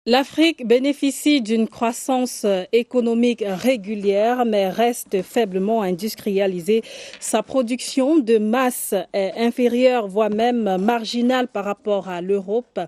L'Afrique bénéficie d'une croissance économique régulière, mais reste faiblement industrialisée. Sa production de masse est inférieure, voire même marginale par rapport à l'Europe.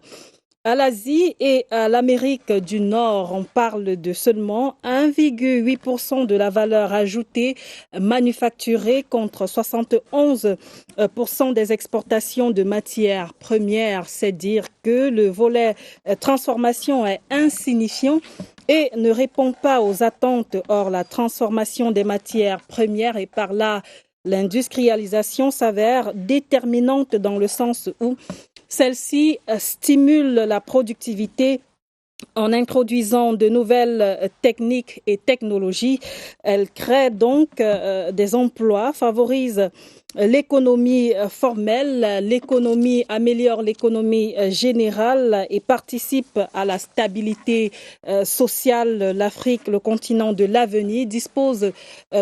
À l'Asie et à l'Amérique du Nord, on parle de seulement 1,8% de la valeur ajoutée manufacturée contre 71% des exportations de matières premières. C'est dire que le volet transformation est insignifiant et ne répond pas aux attentes. Or, la transformation des matières premières et par là l'industrialisation s'avère déterminante dans le sens où celle-ci stimule la productivité en introduisant de nouvelles techniques et technologies. Elle crée donc des emplois, favorise l'économie formelle, l'économie améliore l'économie générale et participe à la stabilité sociale. L'Afrique, le continent de l'avenir, dispose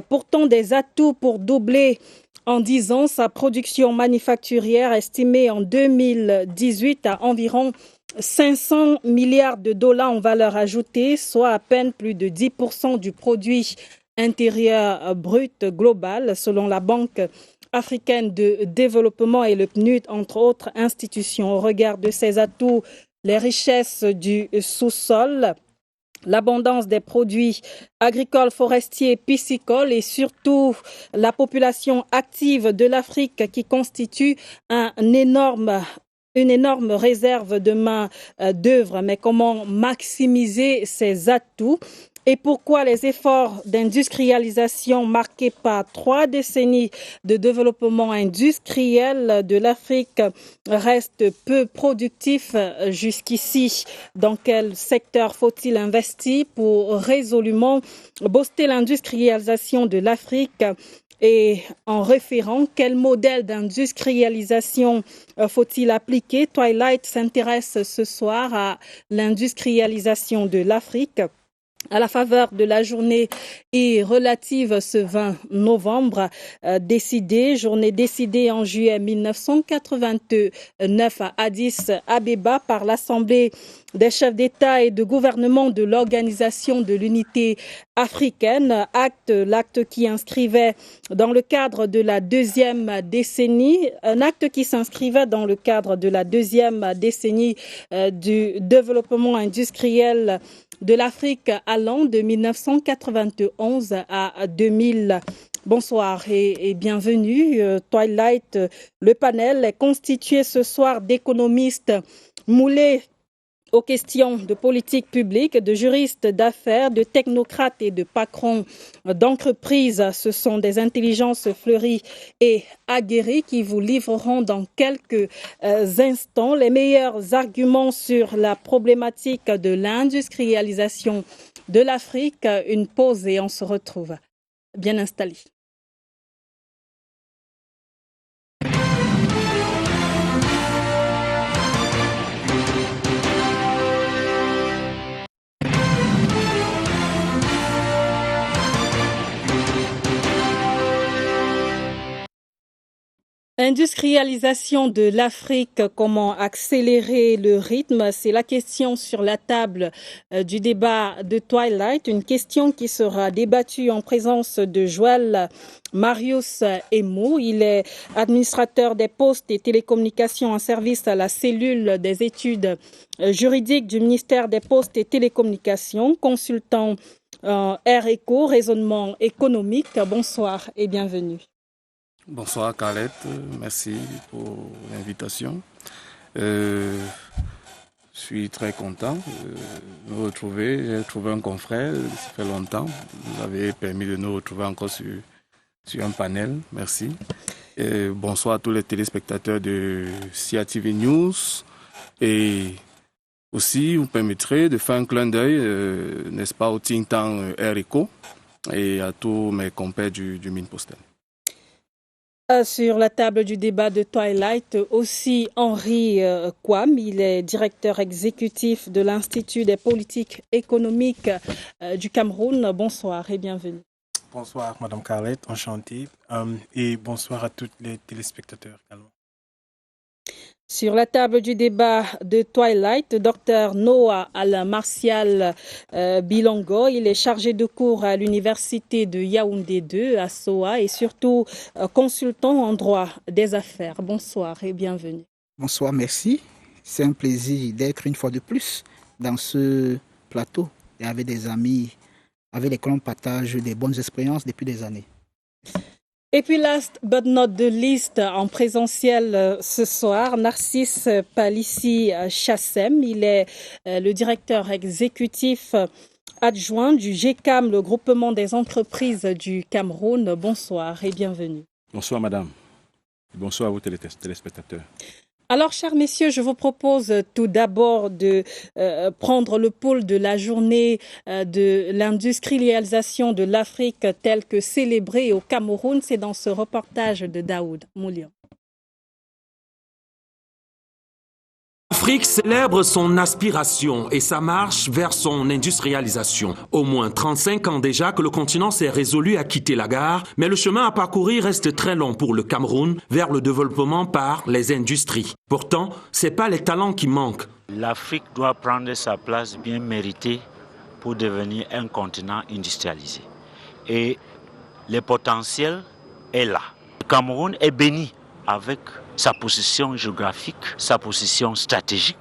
pourtant des atouts pour doubler en 10 ans sa production manufacturière estimée en 2018 à environ 500 milliards de dollars en valeur ajoutée, soit à peine plus de 10% du produit intérieur brut global, selon la Banque africaine de développement et le PNUD, entre autres institutions. Au regard de ces atouts, les richesses du sous-sol, l'abondance des produits agricoles, forestiers, piscicoles et surtout la population active de l'Afrique qui constitue une énorme réserve de main-d'œuvre. Mais comment maximiser ces atouts? Et pourquoi les efforts d'industrialisation marqués par 3 décennies de développement industriel de l'Afrique restent peu productifs jusqu'ici? Dans quel secteur faut-il investir pour résolument booster l'industrialisation de l'Afrique? Et en référant, quel modèle d'industrialisation faut-il appliquer? Twilight s'intéresse ce soir à l'industrialisation de l'Afrique à la faveur de la journée et relative ce 20 novembre, journée décidée en juillet 1989 à Addis Abeba par l'Assemblée des chefs d'État et de gouvernement de l'Organisation de l'Unité africaine, l'acte qui inscrivait dans le cadre de la deuxième décennie, un acte qui s'inscrivait dans le cadre de la deuxième décennie du développement industriel de l'Afrique allant de 1991 à 2000. Bonsoir et bienvenue. Twilight, le panel est constitué ce soir d'économistes moulés aux questions de politique publique, de juristes d'affaires, de technocrates et de patrons d'entreprises. Ce sont des intelligences fleuries et aguerries qui vous livreront dans quelques instants les meilleurs arguments sur la problématique de l'industrialisation de l'Afrique. Une pause et on se retrouve bien installés. Industrialisation de l'Afrique, comment accélérer le rythme? C'est la question sur la table du débat de Twilight, une question qui sera débattue en présence de Joël Marius Emo. Il est administrateur des postes et télécommunications en service à la cellule des études juridiques du ministère des Postes et Télécommunications, consultant RECO, raisonnement économique. Bonsoir et bienvenue. Bonsoir Carlette, merci pour l'invitation. Je suis très content de nous retrouver. J'ai trouvé un confrère, ça fait longtemps. Vous avez permis de nous retrouver encore sur un panel, merci. Et bonsoir à tous les téléspectateurs de CIATV News. Et aussi, vous permettrez de faire un clin d'œil, n'est-ce pas, au think tank RECO et à tous mes compères du Mine Postel. Sur la table du débat de Twilight, aussi Henri Kwam, il est directeur exécutif de l'Institut des politiques économiques du Cameroun. Bonsoir et bienvenue. Bonsoir Madame Carlette, enchantée, et bonsoir à tous les téléspectateurs également. Sur la table du débat de Twilight, Dr Noah Al-Martial Bilongo, il est chargé de cours à l'université de Yaoundé 2 à SOA et surtout consultant en droit des affaires. Bonsoir et bienvenue. Bonsoir, merci. C'est un plaisir d'être une fois de plus dans ce plateau et avec des amis avec lesquels on partage des bonnes expériences depuis des années. Et puis last but not the least, en présentiel ce soir, Narcisse Palissi Chassem. Il est le directeur exécutif adjoint du GECAM, le groupement des entreprises du Cameroun. Bonsoir et bienvenue. Bonsoir madame. Bonsoir à vous téléspectateurs. Alors, chers messieurs, je vous propose tout d'abord de prendre le pôle de la journée de l'industrialisation de l'Afrique telle que célébrée au Cameroun. C'est dans ce reportage de Daoud Moulian. L'Afrique célèbre son aspiration et sa marche vers son industrialisation. Au moins 35 ans déjà que le continent s'est résolu à quitter la gare, mais le chemin à parcourir reste très long pour le Cameroun vers le développement par les industries. Pourtant, ce n'est pas les talents qui manquent. L'Afrique doit prendre sa place bien méritée pour devenir un continent industrialisé. Et le potentiel est là. Le Cameroun est béni avec sa position géographique, sa position stratégique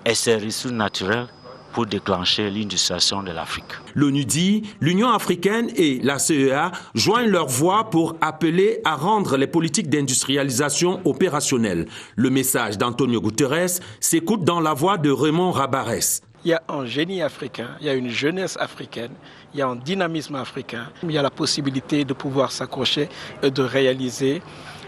et ses ressources naturelles pour déclencher l'industrialisation de l'Afrique. L'ONU dit, l'Union africaine et la CEA joignent leurs voix pour appeler à rendre les politiques d'industrialisation opérationnelles. Le message d'Antonio Guterres s'écoute dans la voix de Raymond Rabarès. Il y a un génie africain, il y a une jeunesse africaine, il y a un dynamisme africain. Il y a la possibilité de pouvoir s'accrocher et de réaliser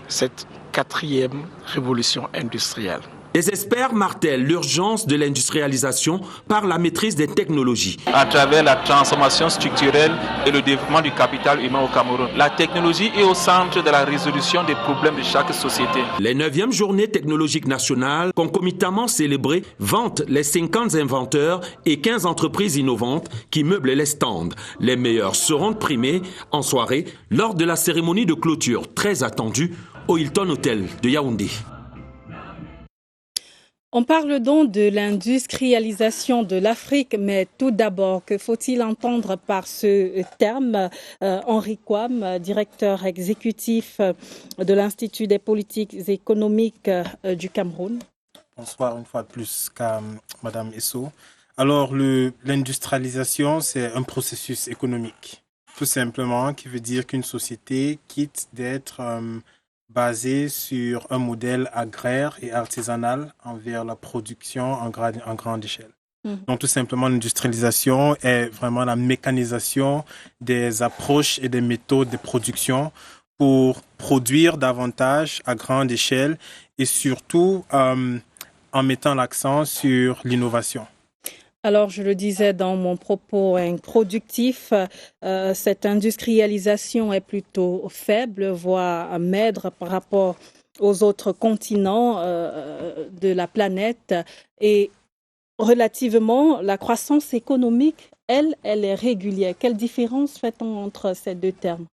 cette 4e révolution industrielle. Les experts martèlent l'urgence de l'industrialisation par la maîtrise des technologies. À travers la transformation structurelle et le développement du capital humain au Cameroun, la technologie est au centre de la résolution des problèmes de chaque société. Les 9e journées technologiques nationales, concomitamment célébrées, vantent les 50 inventeurs et 15 entreprises innovantes qui meublent les stands. Les meilleurs seront primés en soirée lors de la cérémonie de clôture très attendue au Hilton Hotel de Yaoundé. On parle donc de l'industrialisation de l'Afrique, mais tout d'abord, que faut-il entendre par ce terme? Henri Kouam, directeur exécutif de l'Institut des politiques économiques du Cameroun. Bonsoir une fois de plus qu'à Madame Esso. Alors, l'industrialisation, c'est un processus économique, tout simplement, qui veut dire qu'une société quitte d'être basée sur un modèle agraire et artisanal envers la production en grande échelle. Donc, tout simplement, l'industrialisation est vraiment la mécanisation des approches et des méthodes de production pour produire davantage à grande échelle et surtout en mettant l'accent sur l'innovation. Alors, je le disais dans mon propos introductif, cette industrialisation est plutôt faible, voire maigre par rapport aux autres continents de la planète. Et relativement, la croissance économique, elle est régulière. Quelle différence fait-on entre ces deux termes?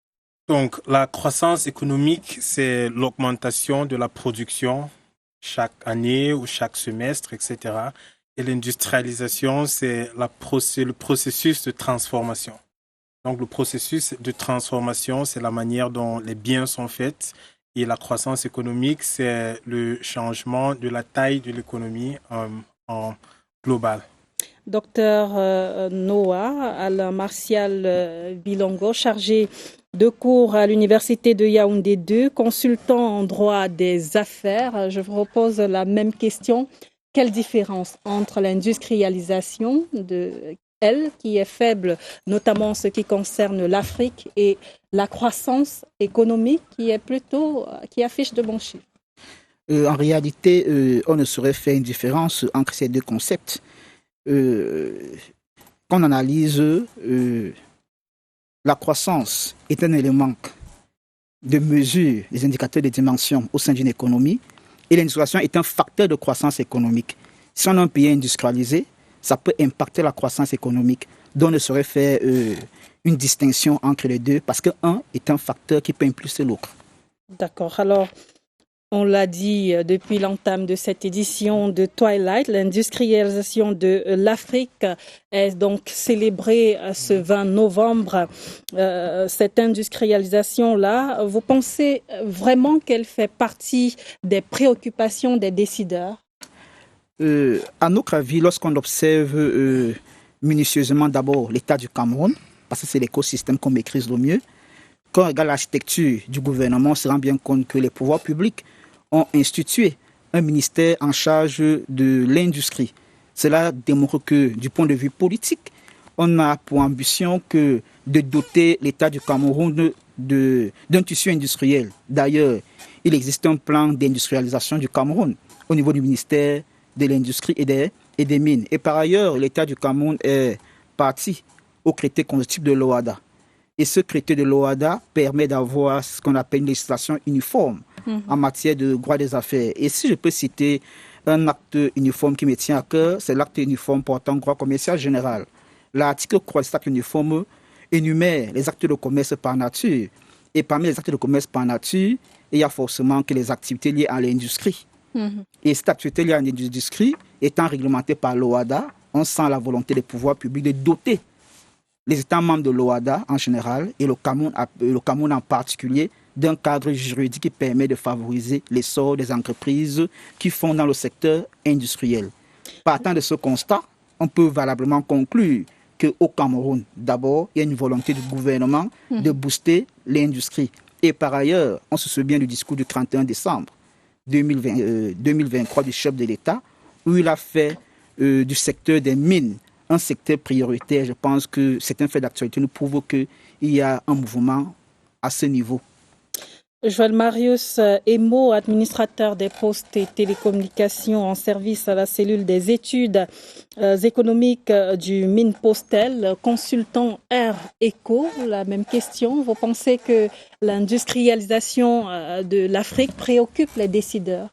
Donc, la croissance économique, c'est l'augmentation de la production chaque année ou chaque semestre, etc. Et l'industrialisation, c'est le processus de transformation. Donc, le processus de transformation, c'est la manière dont les biens sont faits. Et la croissance économique, c'est le changement de la taille de l'économie en global. Docteur Noah Al-Martial Bilongo, chargé de cours à l'université de Yaoundé 2, consultant en droit des affaires. Je vous repose la même question. Quelle différence entre l'industrialisation qui est faible, notamment en ce qui concerne l'Afrique, et la croissance économique qui affiche de bons chiffres? En réalité, on ne saurait faire une différence entre ces deux concepts. Quand on analyse, la croissance est un élément de mesure des indicateurs de dimension au sein d'une économie. Et l'industrialisation est un facteur de croissance économique. Si on a un pays industrialisé, ça peut impacter la croissance économique. Donc, on ne saurait faire une distinction entre les deux parce qu'un est un facteur qui peut impulser l'autre. D'accord. Alors, On l'a dit depuis l'entame de cette édition de Twilight, l'industrialisation de l'Afrique est donc célébrée ce 20 novembre. Cette industrialisation-là, vous pensez vraiment qu'elle fait partie des préoccupations des décideurs? À notre avis, lorsqu'on observe minutieusement d'abord l'état du Cameroun, parce que c'est l'écosystème qu'on maîtrise le mieux, quand on regarde l'architecture du gouvernement, on se rend bien compte que les pouvoirs publics ont institué un ministère en charge de l'industrie. Cela démontre que, du point de vue politique, on a pour ambition que de doter l'État du Cameroun d'un tissu industriel. D'ailleurs, il existe un plan d'industrialisation du Cameroun au niveau du ministère de l'Industrie et des Mines. Et par ailleurs, l'État du Cameroun est parti au traité constitutif de l'OHADA. Et ce traité de l'OHADA permet d'avoir ce qu'on appelle une législation uniforme en matière de droit des affaires. Et si je peux citer un acte uniforme qui me tient à cœur, c'est l'acte uniforme portant droit commercial général. L'article 3 de cet acte uniforme énumère les actes de commerce par nature. Et parmi les actes de commerce par nature, il y a forcément que les activités liées à l'industrie. Et cette activité liée à l'industrie étant réglementée par l'OHADA, on sent la volonté des pouvoirs publics de doter les États membres de l'OHADA en général et le Cameroun en particulier d'un cadre juridique qui permet de favoriser l'essor des entreprises qui font dans le secteur industriel. Partant de ce constat, on peut valablement conclure qu'au Cameroun, d'abord, il y a une volonté du gouvernement de booster l'industrie. Et par ailleurs, on se souvient du discours du 31 décembre 2023 du chef de l'État, où il a fait du secteur des mines un secteur prioritaire. Je pense que c'est un fait d'actualité, nous prouve qu'il y a un mouvement à ce niveau. Joël Marius Emo, administrateur des postes et télécommunications en service à la cellule des études économiques du Minpostel, consultant Air Eco, la même question. Vous pensez que l'industrialisation de l'Afrique préoccupe les décideurs?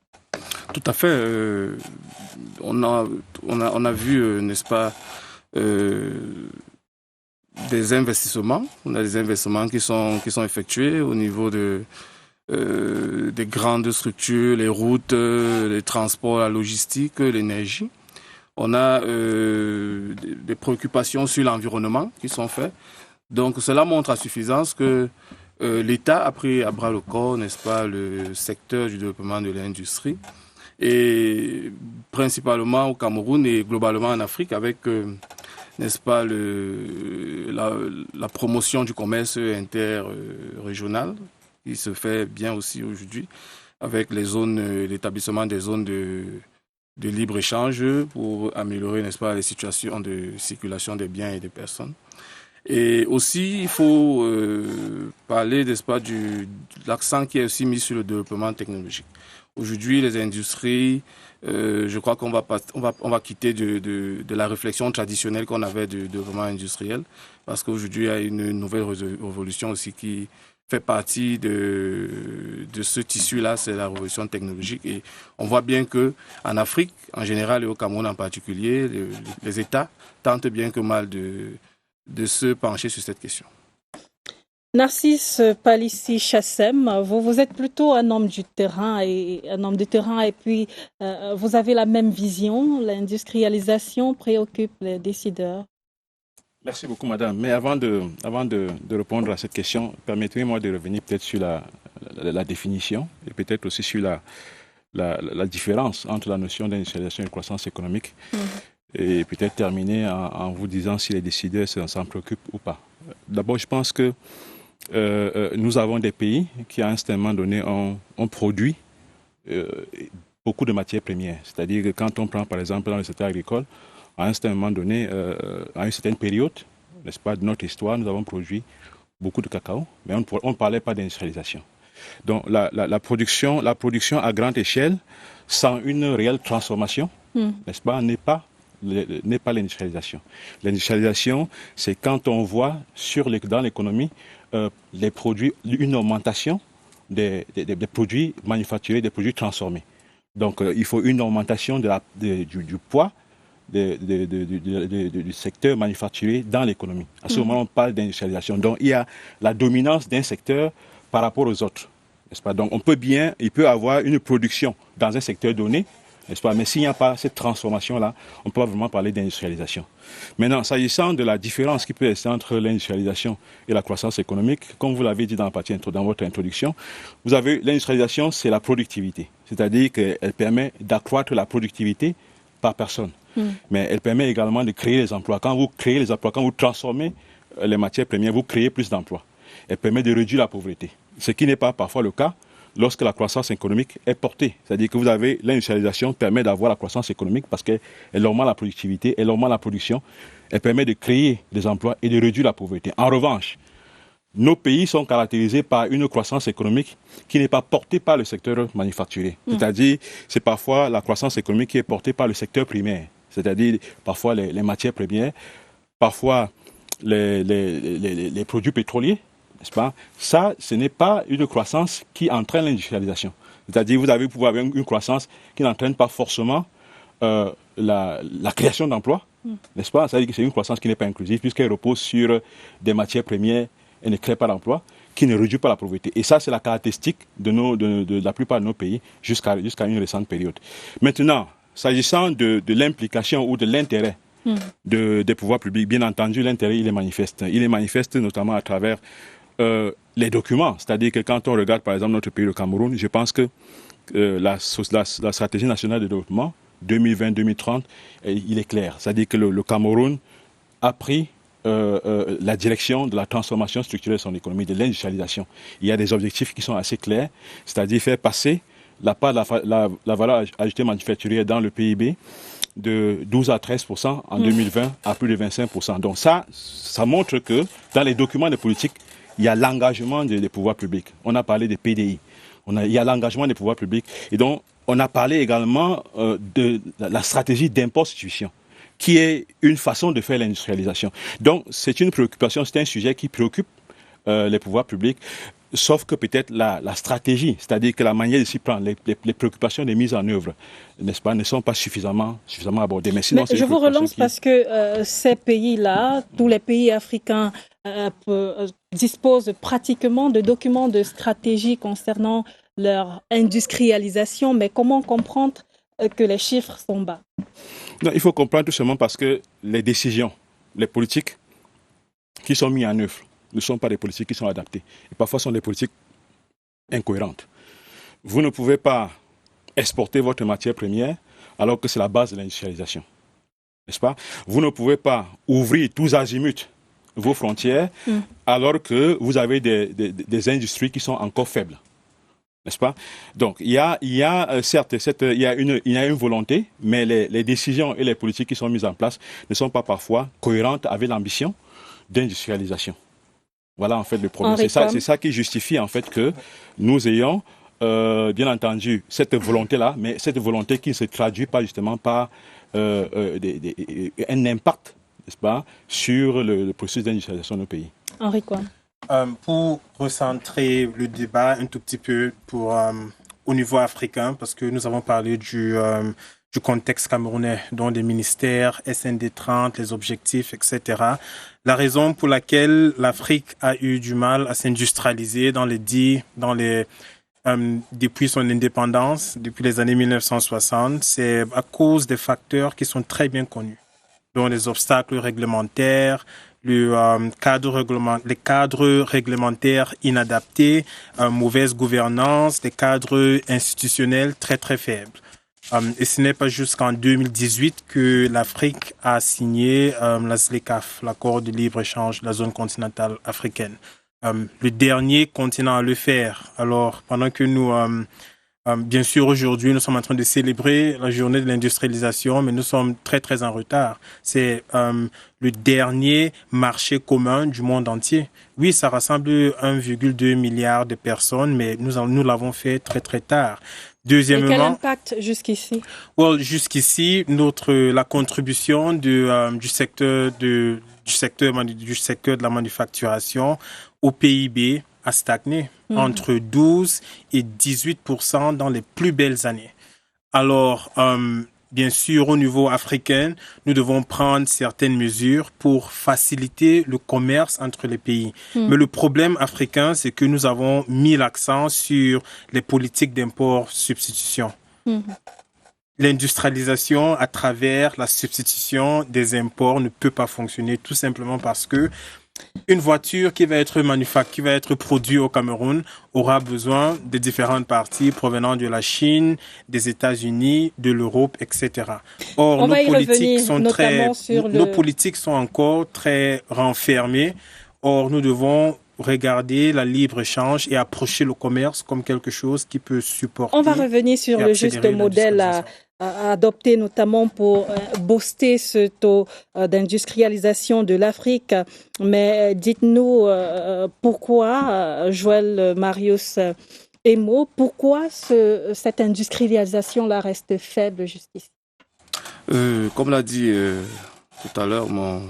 Tout à fait. On a vu, n'est-ce pas, des investissements. On a des investissements qui sont effectués au niveau des grandes structures, les routes, les transports, la logistique, l'énergie. On a des préoccupations sur l'environnement qui sont faites. Donc cela montre à suffisance que l'État a pris à bras le corps, n'est-ce pas, le secteur du développement de l'industrie. Et principalement au Cameroun et globalement en Afrique avec, n'est-ce pas, la promotion du commerce interrégional qui se fait bien aussi aujourd'hui avec l'établissement des zones de libre-échange pour améliorer, n'est-ce pas, les situations de circulation des biens et des personnes. Et aussi, il faut parler, n'est-ce pas, de l'accent qui est aussi mis sur le développement technologique. Aujourd'hui, les industries, je crois qu'on va quitter de la réflexion traditionnelle qu'on avait de développement industriel, parce qu'aujourd'hui, il y a une nouvelle révolution aussi qui fait partie de ce tissu-là, c'est la révolution technologique. Et on voit bien qu'en Afrique, en général, et au Cameroun en particulier, les États tentent bien que mal de se pencher sur cette question. Narcisse Palissi Chassem, vous êtes plutôt un homme du terrain et puis vous avez la même vision. L'industrialisation préoccupe les décideurs. Merci beaucoup, madame. Mais avant de répondre à cette question, permettez-moi de revenir peut-être sur la définition et peut-être aussi sur la différence entre la notion d'industrialisation et de croissance économique. Et peut-être terminer en vous disant si les décideurs s'en préoccupent ou pas. D'abord, je pense que nous avons des pays qui, à un certain moment donné, ont produit beaucoup de matières premières. C'est-à-dire que quand on prend, par exemple, dans le secteur agricole, à un certain moment donné, à une certaine période, n'est-ce pas, de notre histoire, nous avons produit beaucoup de cacao, mais on ne parlait pas d'industrialisation. Donc la production à grande échelle, sans une réelle transformation, n'est-ce pas, n'est pas l'industrialisation. L'industrialisation, c'est quand on voit dans l'économie les produits, une augmentation des produits manufacturés, des produits transformés. Donc il faut une augmentation du poids du secteur manufacturier dans l'économie. À ce moment, on parle d'industrialisation. Donc il y a la dominance d'un secteur par rapport aux autres. n'est-ce pas? Donc il peut avoir une production dans un secteur donné, n'est-ce pas? Mais s'il n'y a pas cette transformation-là, on ne peut pas vraiment parler d'industrialisation. Maintenant, s'agissant de la différence qui peut exister entre l'industrialisation et la croissance économique, comme vous l'avez dit dans votre introduction, vous avez l'industrialisation, c'est la productivité. C'est-à-dire qu'elle permet d'accroître la productivité par personne. Mais elle permet également de créer les emplois. Quand vous créez les emplois, quand vous transformez les matières premières, vous créez plus d'emplois. Elle permet de réduire la pauvreté. Ce qui n'est pas parfois le cas lorsque la croissance économique est portée. C'est-à-dire que vous avez l'industrialisation permet d'avoir la croissance économique parce qu'elle augmente la productivité, elle augmente la production, elle permet de créer des emplois et de réduire la pauvreté. En revanche, nos pays sont caractérisés par une croissance économique qui n'est pas portée par le secteur manufacturier. C'est-à-dire, c'est parfois la croissance économique qui est portée par le secteur primaire. C'est-à-dire, parfois les matières premières, parfois les produits pétroliers, n'est-ce pas? Ça, ce n'est pas une croissance qui entraîne l'industrialisation. C'est-à-dire, vous pouvez avoir une croissance qui n'entraîne pas forcément la création d'emplois, n'est-ce pas? C'est-à-dire que c'est une croissance qui n'est pas inclusive puisqu'elle repose sur des matières premières et ne crée pas d'emplois, qui ne réduit pas la pauvreté. Et ça, c'est la caractéristique de la plupart de nos pays jusqu'à une récente période. Maintenant, s'agissant de l'implication ou de l'intérêt des pouvoirs publics, bien entendu, l'intérêt, il est manifeste. Il est manifeste notamment à travers les documents. C'est-à-dire que quand on regarde, par exemple, notre pays, le Cameroun, je pense que la stratégie nationale de développement 2020-2030, il est clair. C'est-à-dire que le Cameroun a pris la direction de la transformation structurelle de son économie, de l'industrialisation. Il y a des objectifs qui sont assez clairs, c'est-à-dire faire passer la part de la valeur ajoutée manufacturière dans le PIB de 12 à 13% en 2020 à plus de 25%. Donc ça montre que dans les documents de politique, il y a l'engagement des pouvoirs publics. On a parlé des PDI, il y a l'engagement des pouvoirs publics. Et donc, on a parlé également de la stratégie d'impôt-substitution, qui est une façon de faire l'industrialisation. Donc, c'est une préoccupation, c'est un sujet qui préoccupe les pouvoirs publics, sauf que peut-être la stratégie, c'est-à-dire que la manière de s'y prendre, les préoccupations de mise en œuvre, n'est-ce pas, ne sont pas suffisamment abordées. Mais sinon, je vous relance parce que ces pays-là, tous les pays africains disposent pratiquement de documents de stratégie concernant leur industrialisation, mais comment comprendre que les chiffres sont bas? Non, il faut comprendre tout simplement parce que les décisions, les politiques qui sont mises en œuvre ne sont pas des politiques qui sont adaptées. Et parfois, ce sont des politiques incohérentes. Vous ne pouvez pas exporter votre matière première alors que c'est la base de l'industrialisation. N'est-ce pas? Vous ne pouvez pas ouvrir tous azimuts vos frontières alors que vous avez des industries qui sont encore faibles. N'est-ce pas? Donc, il y a certes une volonté, mais les décisions et les politiques qui sont mises en place ne sont pas parfois cohérentes avec l'ambition d'industrialisation. Voilà en fait le problème. C'est ça qui justifie en fait que nous ayons bien entendu cette volonté-là, mais cette volonté qui ne se traduit pas justement par un impact, n'est-ce pas, sur le processus d'industrialisation de nos pays. Henri Kouam. Pour recentrer le débat un tout petit peu au niveau africain, parce que nous avons parlé du contexte camerounais, dont les ministères, SND 30, les objectifs, etc. La raison pour laquelle l'Afrique a eu du mal à s'industrialiser depuis son indépendance, depuis les années 1960, c'est à cause des facteurs qui sont très bien connus, dont les obstacles réglementaires, les cadres réglementaires inadaptés, mauvaise gouvernance, des cadres institutionnels très très faibles. Et ce n'est pas jusqu'en 2018 que l'Afrique a signé la ZLECAf, l'accord de libre-échange de la zone continentale africaine. Le dernier continent à le faire. Alors, pendant que nous, bien sûr, aujourd'hui, nous sommes en train de célébrer la journée de l'industrialisation, mais nous sommes très, très en retard. C'est le dernier marché commun du monde entier. Oui, ça rassemble 1,2 milliard de personnes, mais nous l'avons fait très, très tard. Deuxièmement, et quel impact jusqu'ici? Jusqu'ici, la contribution du secteur de la manufacturation au PIB a stagné entre 12 et 18% dans les plus belles années. Alors, Bien sûr, au niveau africain, nous devons prendre certaines mesures pour faciliter le commerce entre les pays. Mais le problème africain, c'est que nous avons mis l'accent sur les politiques d'import-substitution. L'industrialisation à travers la substitution des imports ne peut pas fonctionner tout simplement parce que une voiture qui va être produite au Cameroun aura besoin de différentes parties provenant de la Chine, des États-Unis, de l'Europe, etc. Or, nos politiques sont encore très renfermées. Or, nous devons regarder la libre-échange et approcher le commerce comme quelque chose qui peut supporter. On va revenir sur le juste modèle à adopter notamment pour booster ce taux d'industrialisation de l'Afrique. Mais dites-nous pourquoi, Joël Marius Emo, pourquoi cette industrialisation-là reste faible justice? Comme l'a dit tout à l'heure mon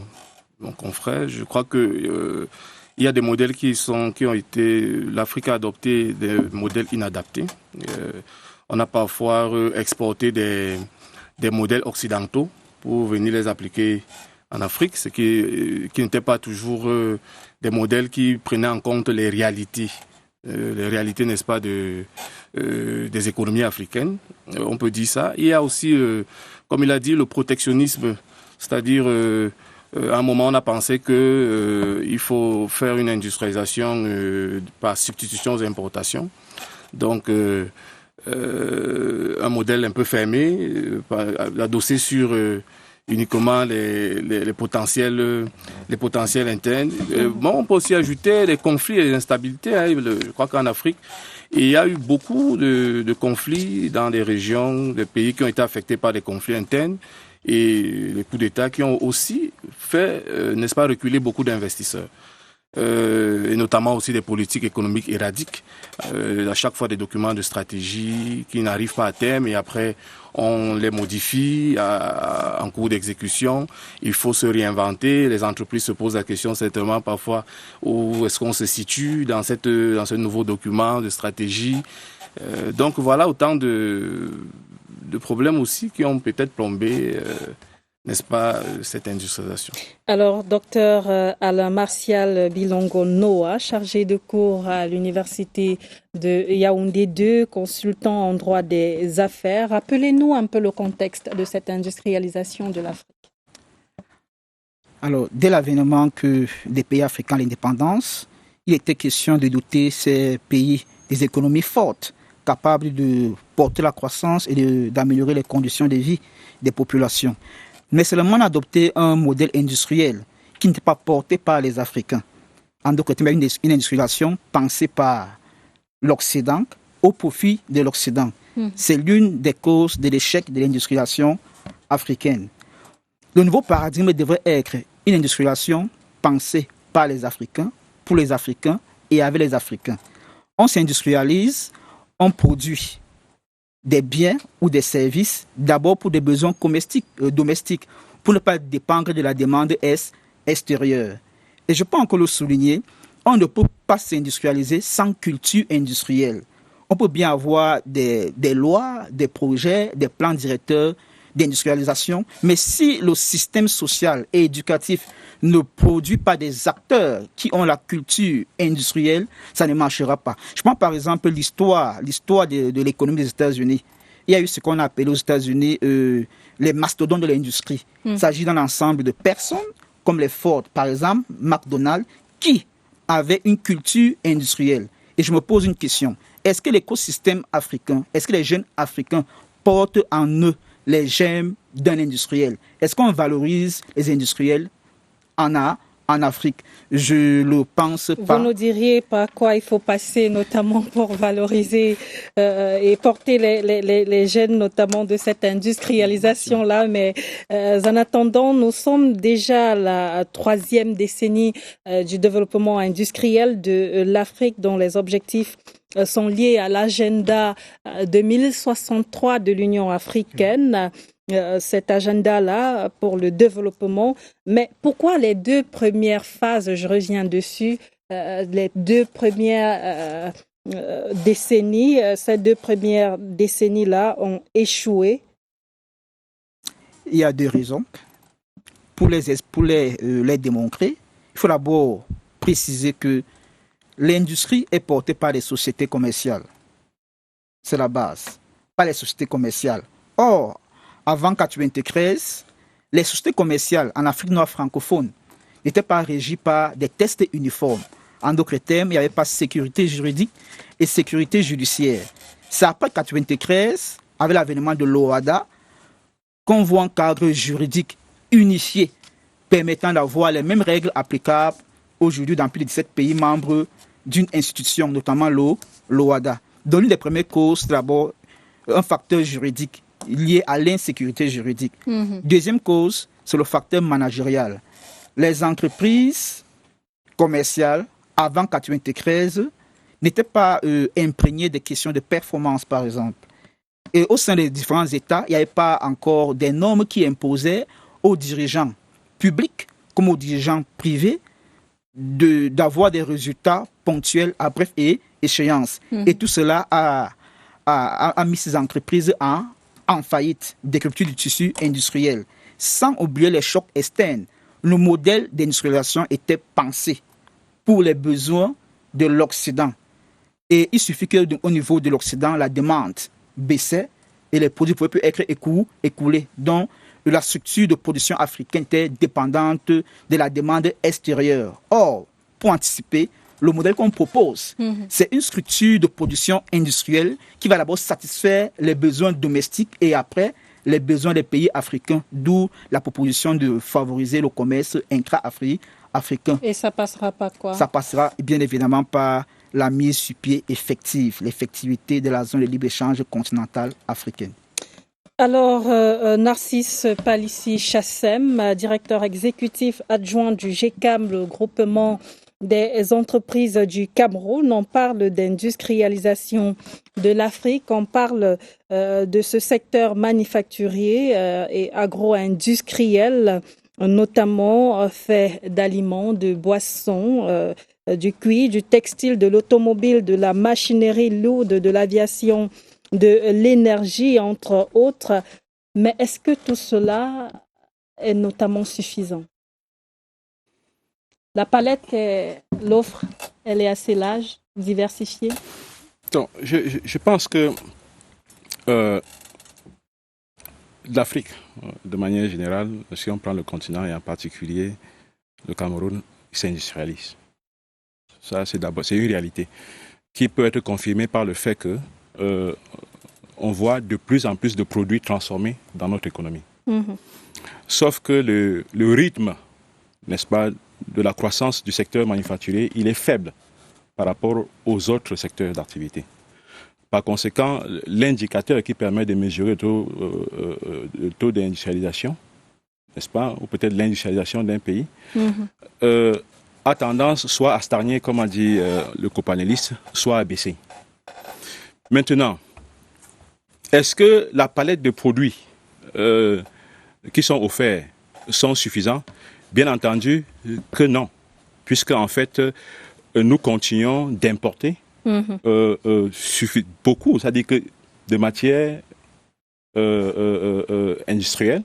confrère, je crois que il y a des modèles l'Afrique a adopté des modèles inadaptés. On a parfois exporté des modèles occidentaux pour venir les appliquer en Afrique, ce qui n'était pas toujours des modèles qui prenaient en compte les réalités, n'est-ce pas, des économies africaines. On peut dire ça. Il y a aussi, comme il a dit, le protectionnisme, c'est-à-dire à un moment, on a pensé qu'il faut faire une industrialisation par substitution aux importations. Donc, un modèle un peu fermé, adossé sur uniquement les potentiels internes. On peut aussi ajouter les conflits et les instabilités. Je crois qu'en Afrique, il y a eu beaucoup de conflits dans des régions, des pays qui ont été affectés par des conflits internes. Et les coups d'État qui ont aussi fait, n'est-ce pas, reculer beaucoup d'investisseurs. Et notamment aussi des politiques économiques éradiques. À chaque fois des documents de stratégie qui n'arrivent pas à terme et après on les modifie en cours d'exécution. Il faut se réinventer. Les entreprises se posent la question certainement parfois où est-ce qu'on se situe dans ce nouveau document de stratégie. Donc voilà autant de problèmes aussi qui ont peut-être plombé, n'est-ce pas, cette industrialisation. Alors, docteur Alain Martial Bilongo Noah, chargé de cours à l'université de Yaoundé 2, consultant en droit des affaires, rappelez-nous un peu le contexte de cette industrialisation de l'Afrique. Alors, dès l'avènement des pays africains à l'indépendance, il était question de doter ces pays des économies fortes, capables de porter la croissance et d'améliorer les conditions de vie des populations. Mais seulement on a adopté un modèle industriel qui n'était pas porté par les Africains. En d'autres termes, une industrialisation pensée par l'Occident au profit de l'Occident. C'est l'une des causes de l'échec de l'industrialisation africaine. Le nouveau paradigme devrait être une industrialisation pensée par les Africains, pour les Africains et avec les Africains. On s'industrialise, on produit des biens ou des services, d'abord pour des besoins domestiques, pour ne pas dépendre de la demande extérieure. Et je peux encore le souligner, on ne peut pas s'industrialiser sans culture industrielle. On peut bien avoir des lois, des projets, des plans directeurs d'industrialisation, mais si le système social et éducatif ne produit pas des acteurs qui ont la culture industrielle, ça ne marchera pas. Je prends par exemple l'histoire de l'économie des États-Unis. Il y a eu ce qu'on a appelé aux États-Unis les mastodontes de l'industrie. Il s'agit d'un ensemble de personnes comme les Ford, par exemple, McDonald's, qui avaient une culture industrielle. Et je me pose une question. Est-ce que l'écosystème africain, est-ce que les jeunes Africains portent en eux les germes d'un industriel? Est-ce qu'on valorise les industriels en Afrique? Je le pense pas. Vous nous diriez par quoi il faut passer, notamment pour valoriser et porter les gènes, notamment de cette industrialisation-là. Mais en attendant, nous sommes déjà à la 3e décennie du développement industriel de l'Afrique, dont les objectifs sont liés à l'agenda 2063 de l'Union africaine. Cet agenda-là pour le développement. Mais pourquoi les 2 premières phases, je reviens dessus, les 2 premières décennies, ces 2 premières décennies-là ont échoué? il y a deux raisons. Pour les démontrer, il faut d'abord préciser que l'industrie est portée par les sociétés commerciales. C'est la base, pas les sociétés commerciales. Or, avant 1993, les sociétés commerciales en Afrique noire francophone n'étaient pas régies par des tests uniformes. En d'autres termes, il n'y avait pas sécurité juridique et sécurité judiciaire. C'est après 1993, avec l'avènement de l'OHADA, qu'on voit un cadre juridique unifié permettant d'avoir les mêmes règles applicables aujourd'hui dans plus de 17 pays membres d'une institution, notamment l'OHADA. Donc l'une des premières causes, c'est d'abord un facteur juridique lié à l'insécurité juridique. Deuxième cause, c'est le facteur managérial. Les entreprises commerciales, avant 1993, n'étaient pas imprégnées des questions de performance, par exemple. Et au sein des différents États, il n'y avait pas encore des normes qui imposaient aux dirigeants publics comme aux dirigeants privés d'avoir des résultats ponctuels à bref échéance. Et tout cela a mis ces entreprises en faillite, décrépitude du tissu industriel. Sans oublier les chocs externes, le modèle d'industrialisation était pensé pour les besoins de l'Occident. Et il suffit qu'au niveau de l'Occident, la demande baissait et les produits pouvaient plus être écoulés. Donc, la structure de production africaine était dépendante de la demande extérieure. Or, pour anticiper, le modèle qu'on propose, c'est une structure de production industrielle qui va d'abord satisfaire les besoins domestiques et après les besoins des pays africains, d'où la proposition de favoriser le commerce intra-africain. Et ça passera par quoi? Ça passera bien évidemment par la mise sur pied effective, l'effectivité de la zone de libre-échange continentale africaine. Alors, Narcisse Palissi Chassem, directeur exécutif adjoint du GECAM, le groupement des entreprises du Cameroun, on parle d'industrialisation de l'Afrique, on parle de ce secteur manufacturier et agro-industriel, notamment fait d'aliments, de boissons, du cuir, du textile, de l'automobile, de la machinerie lourde, de l'aviation, de l'énergie, entre autres. Mais est-ce que tout cela est notamment suffisant? La palette, l'offre, elle est assez large, diversifiée? Donc, je pense que l'Afrique, de manière générale, si on prend le continent et en particulier le Cameroun, s'industrialise. Ça, c'est une réalité qui peut être confirmée par le fait que on voit de plus en plus de produits transformés dans notre économie. Sauf que le rythme, n'est-ce pas, de la croissance du secteur manufacturier, il est faible par rapport aux autres secteurs d'activité. Par conséquent, l'indicateur qui permet de mesurer le taux d'industrialisation, n'est-ce pas, ou peut-être l'industrialisation d'un pays, a tendance soit à stagner, comme a dit le copanéliste, soit à baisser. Maintenant, est-ce que la palette de produits qui sont offerts sont suffisants? Bien entendu que non, puisque en fait, nous continuons d'importer beaucoup, c'est-à-dire que de matières industrielles.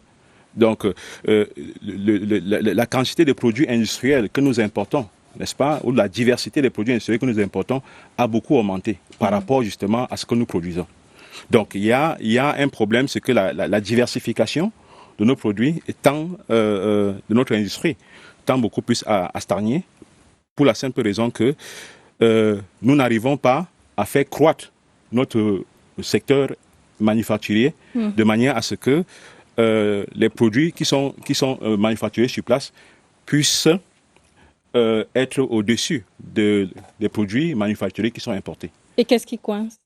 Donc, la quantité de produits industriels que nous importons, n'est-ce pas, ou la diversité des produits industriels que nous importons a beaucoup augmenté par rapport justement à ce que nous produisons. Donc, il y a un problème, c'est que la diversification de nos produits de notre industrie tend beaucoup plus à stagner, pour la simple raison que nous n'arrivons pas à faire croître notre secteur manufacturier de manière à ce que les produits qui sont manufacturés sur place puissent être au-dessus des produits manufacturés qui sont importés. Et qu'est-ce qui coince?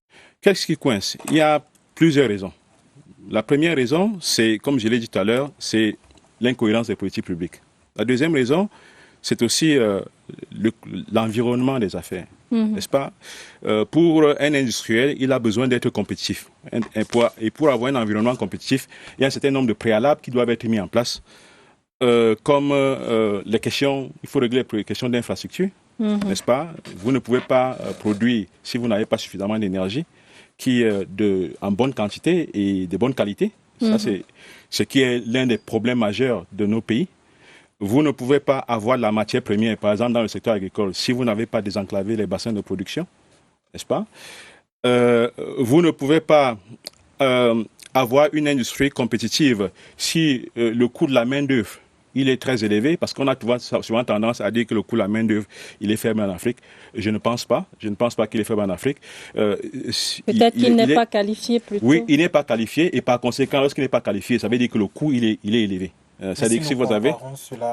Qu'est-ce qui coince? Il y a plusieurs raisons. La première raison, c'est, comme je l'ai dit tout à l'heure, c'est l'incohérence des politiques publiques. La deuxième raison, c'est aussi l'environnement des affaires, n'est-ce pas? Pour un industriel, il a besoin d'être compétitif. Et pour avoir un environnement compétitif, il y a un certain nombre de préalables qui doivent être mis en place, comme les questions, il faut régler les questions d'infrastructure, n'est-ce pas? Vous ne pouvez pas produire si vous n'avez pas suffisamment d'énergie qui en bonne quantité et de bonne qualité. Ça, c'est ce qui est l'un des problèmes majeurs de nos pays. Vous ne pouvez pas avoir de la matière première, par exemple dans le secteur agricole, si vous n'avez pas désenclavé les bassins de production, n'est-ce pas? Vous ne pouvez pas avoir une industrie compétitive si le coût de la main-d'œuvre il est très élevé, parce qu'on a souvent tendance à dire que le coût de la main-d'œuvre il est faible en Afrique. Je ne pense pas qu'il est faible en Afrique. Peut-être qu'il n'est pas qualifié plutôt. Oui, il n'est pas qualifié, et par conséquent, lorsqu'il n'est pas qualifié, ça veut dire que le coût il est élevé. C'est-à-dire que si vous avez...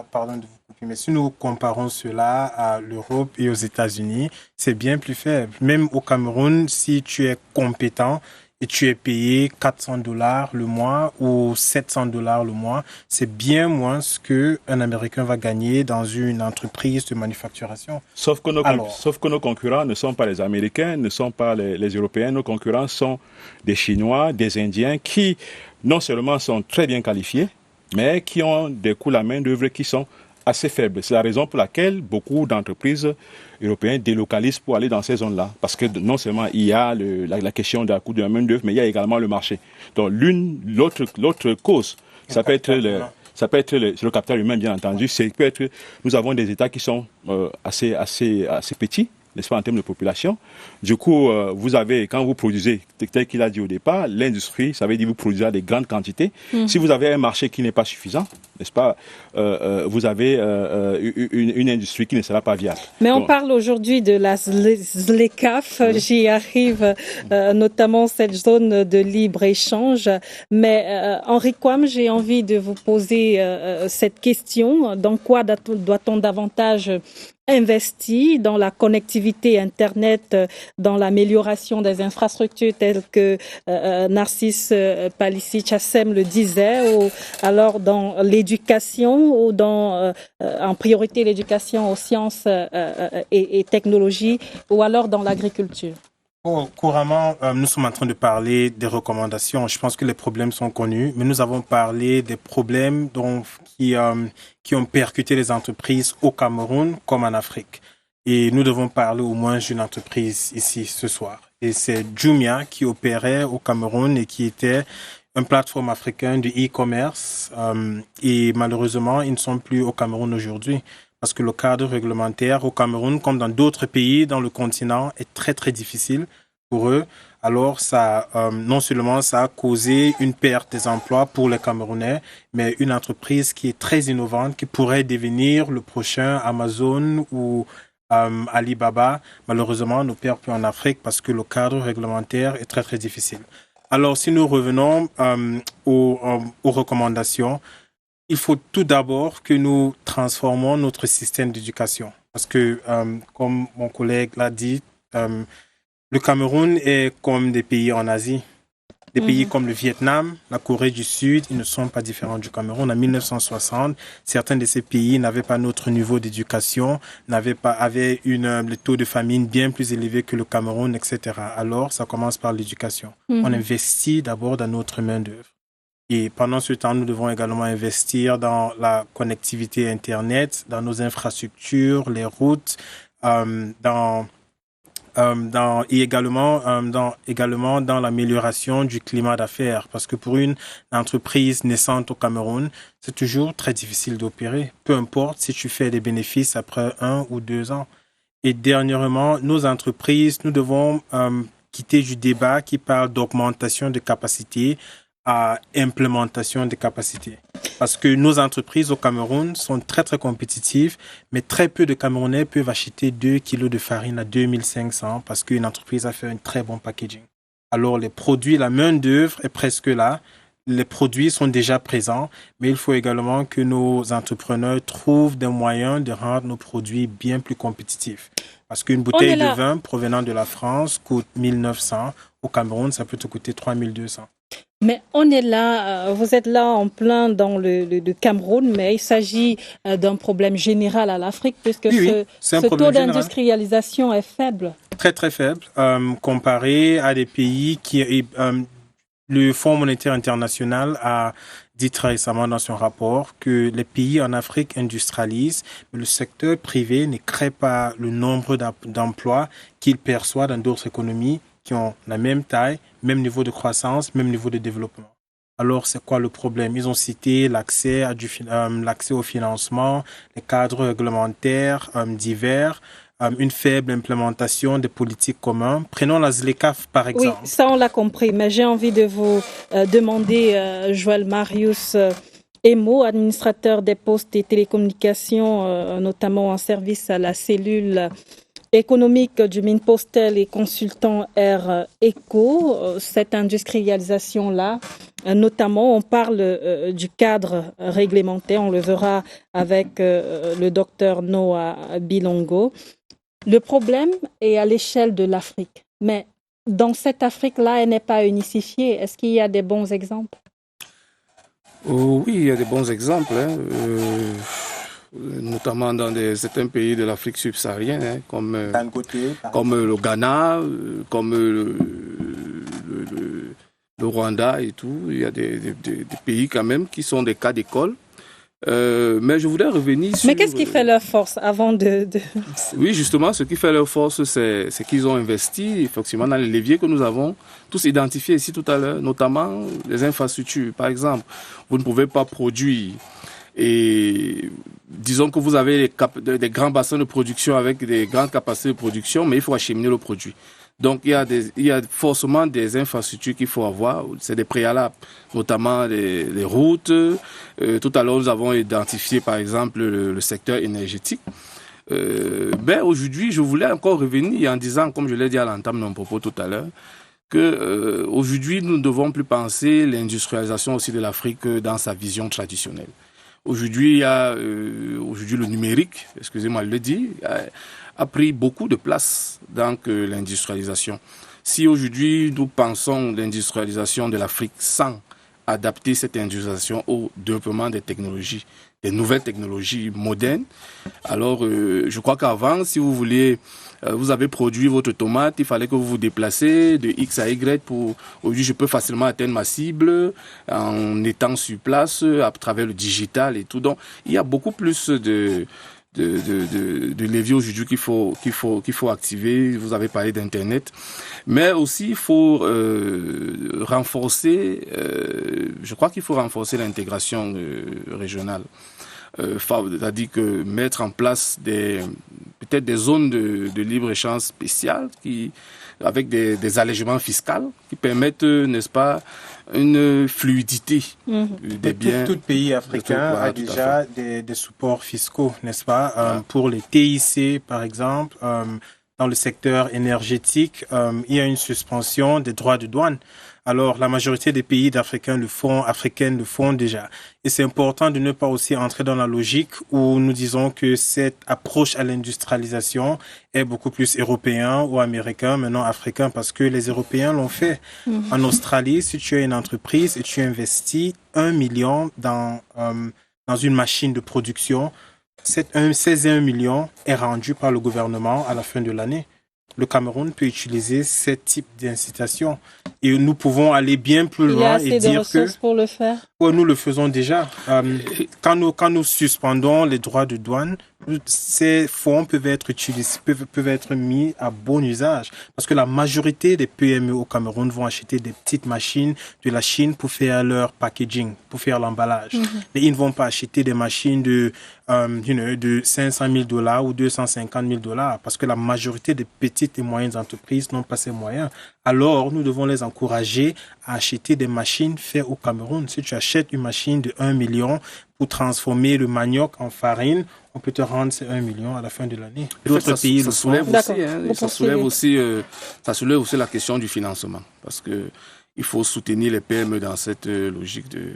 Pardon de vous couper, mais si nous comparons cela à l'Europe et aux États-Unis, c'est bien plus faible. Même au Cameroun, si tu es compétent et tu es payé $400 le mois ou $700 le mois, c'est bien moins ce qu'un Américain va gagner dans une entreprise de manufacturation. Sauf que nos concurrents ne sont pas les Américains, ne sont pas les Européens. Nos concurrents sont des Chinois, des Indiens qui non seulement sont très bien qualifiés, mais qui ont des coûts de la main-d'œuvre qui sont assez faibles. C'est la raison pour laquelle beaucoup d'entreprises européennes délocalisent pour aller dans ces zones-là. Parce que non seulement il y a la question de la coût de la main-d'œuvre, mais il y a également le marché. Donc l'autre cause, ça peut être le capital humain, bien entendu. Nous avons des États qui sont assez petits, n'est-ce pas, en termes de population. Du coup, vous avez, quand vous produisez, tel qu'il a dit au départ, l'industrie, ça veut dire que vous produisez des grandes quantités. Si vous avez un marché qui n'est pas suffisant, n'est-ce pas, vous avez une industrie qui ne sera pas viable. Mais on parle aujourd'hui de la ZLECAf, j'y arrive, notamment cette zone de libre-échange. Mais Henri Quam, j'ai envie de vous poser cette question. Dans quoi doit-on davantage investi dans la connectivité Internet, dans l'amélioration des infrastructures telles que Narcisse Palicic-Chassem le disait, ou alors dans l'éducation, ou en priorité l'éducation aux sciences et technologies, ou alors dans l'agriculture? Couramment, nous sommes en train de parler des recommandations. Je pense que les problèmes sont connus, mais nous avons parlé des problèmes qui ont percuté les entreprises au Cameroun comme en Afrique. Et nous devons parler au moins d'une entreprise ici ce soir. Et c'est Jumia qui opérait au Cameroun et qui était une plateforme africaine de e-commerce. Et malheureusement, ils ne sont plus au Cameroun aujourd'hui. Parce que le cadre réglementaire au Cameroun, comme dans d'autres pays dans le continent, est très très difficile pour eux. Alors ça, non seulement ça a causé une perte des emplois pour les Camerounais, mais une entreprise qui est très innovante, qui pourrait devenir le prochain Amazon ou Alibaba, malheureusement ne perd plus en Afrique parce que le cadre réglementaire est très très difficile. Alors si nous revenons aux recommandations, il faut tout d'abord que nous transformons notre système d'éducation. Parce que, comme mon collègue l'a dit, le Cameroun est comme des pays en Asie. Des pays comme le Vietnam, la Corée du Sud, ils ne sont pas différents du Cameroun. En 1960, certains de ces pays n'avaient pas notre niveau d'éducation, avaient le taux de famine bien plus élevé que le Cameroun, etc. Alors, ça commence par l'éducation. On investit d'abord dans notre main-d'œuvre. Et pendant ce temps, nous devons également investir dans la connectivité Internet, dans nos infrastructures, les routes, et également dans l'amélioration du climat d'affaires. Parce que pour une entreprise naissante au Cameroun, c'est toujours très difficile d'opérer. Peu importe si tu fais des bénéfices après 1 ou 2 ans. Et dernièrement, nos entreprises, nous devons quitter du débat qui parle d'augmentation de capacités à implémentation des capacités. Parce que nos entreprises au Cameroun sont très très compétitives, mais très peu de Camerounais peuvent acheter 2 kilos de farine à 2500 parce qu'une entreprise a fait un très bon packaging. Alors les produits, la main d'œuvre est presque là, les produits sont déjà présents, mais il faut également que nos entrepreneurs trouvent des moyens de rendre nos produits bien plus compétitifs. Parce qu'une bouteille de vin provenant de la France coûte 1900, au Cameroun ça peut te coûter 3200. Mais on est là, vous êtes là en plein dans le Cameroun, mais il s'agit d'un problème général à l'Afrique puisque ce taux d'industrialisation est faible. Très très faible, comparé à des pays le Fonds monétaire international a dit très récemment dans son rapport que les pays en Afrique industrialisent, mais le secteur privé ne crée pas le nombre d'emplois qu'il perçoit dans d'autres économies qui ont la même taille, même niveau de croissance, même niveau de développement. Alors, c'est quoi le problème? Ils ont cité l'accès au financement, les cadres réglementaires divers, une faible implémentation des politiques communes. Prenons la ZLECAf, par exemple. Oui, ça, on l'a compris. Mais j'ai envie de vous demander, Joël Marius Emo, administrateur des postes et télécommunications, notamment en service à la cellule économique du Minpostel et consultant Air Eco, cette industrialisation-là, notamment on parle du cadre réglementaire, on le verra avec le docteur Noah Bilongo. Le problème est à l'échelle de l'Afrique, mais dans cette Afrique-là, elle n'est pas unifiée. Est-ce qu'il y a des bons exemples? Oui, il y a des bons exemples, notamment dans certains pays de l'Afrique subsaharienne, comme le Ghana, comme le Rwanda et tout. Il y a des pays quand même qui sont des cas d'école. Mais je voudrais revenir sur... Mais qu'est-ce qui fait leur force avant de... Oui, justement, ce qui fait leur force, c'est qu'ils ont investi effectivement dans les leviers que nous avons tous identifiés ici tout à l'heure, notamment les infrastructures. Par exemple, vous ne pouvez pas produire et disons que vous avez des grands bassins de production avec des grandes capacités de production, mais il faut acheminer le produit. Donc, il y a forcément des infrastructures qu'il faut avoir. C'est des préalables, notamment les routes. Tout à l'heure, nous avons identifié, par exemple, le secteur énergétique. Mais aujourd'hui, je voulais encore revenir en disant, comme je l'ai dit à l'entame de mon propos tout à l'heure, que aujourd'hui, nous ne devons plus penser l'industrialisation aussi de l'Afrique dans sa vision traditionnelle. Aujourd'hui, il y a le numérique, excusez-moi de le dire, a pris beaucoup de place dans l'industrialisation. Si aujourd'hui nous pensons l'industrialisation de l'Afrique sans adapter cette industrialisation au développement des technologies, des nouvelles technologies modernes, alors je crois qu'avant, si vous vouliez, vous avez produit votre tomate, il fallait que vous vous déplacez de X à Y pour... Aujourd'hui, je peux facilement atteindre ma cible en étant sur place à travers le digital et tout. Donc, il y a beaucoup plus de leviers aujourd'hui qu'il faut activer. Vous avez parlé d'Internet. Mais aussi, il faut renforcer, je crois qu'il faut renforcer l'intégration régionale. C'est-à-dire que mettre en place peut-être des zones de libre-échange spéciales avec des allègements fiscaux qui permettent, n'est-ce pas, une fluidité des biens. Tout pays africain a déjà des supports fiscaux, n'est-ce pas? Pour les TIC, par exemple, dans le secteur énergétique, il y a une suspension des droits de douane. Alors, la majorité des pays africains le font déjà. Et c'est important de ne pas aussi entrer dans la logique où nous disons que cette approche à l'industrialisation est beaucoup plus européen ou américain, mais non africain, parce que les Européens l'ont fait. En Australie, si tu as une entreprise et tu investis 1 million dans une machine de production, ces 1 million est rendu par le gouvernement à la fin de l'année. Le Cameroun peut utiliser ce type d'incitation. Et nous pouvons aller bien plus loin et dire que... Il y a assez de ressources pour le faire. Oui, nous le faisons déjà. Quand nous suspendons les droits de douane, ces fonds peuvent être utilisés, peuvent être mis à bon usage. Parce que la majorité des PME au Cameroun vont acheter des petites machines de la Chine pour faire leur packaging, pour faire l'emballage. Mais ils ne vont pas acheter des machines de 500 000 $ ou 250 000 $, parce que la majorité des petites et moyennes entreprises n'ont pas ces moyens. Alors, nous devons les encourager à acheter des machines faites au Cameroun. Si tu achètes une machine de 1 million pour transformer le manioc en farine, on peut te rendre ces 1 million à la fin de l'année. D'autres pays le font. Ça soulève aussi la question du financement, parce que il faut soutenir les PME dans cette logique de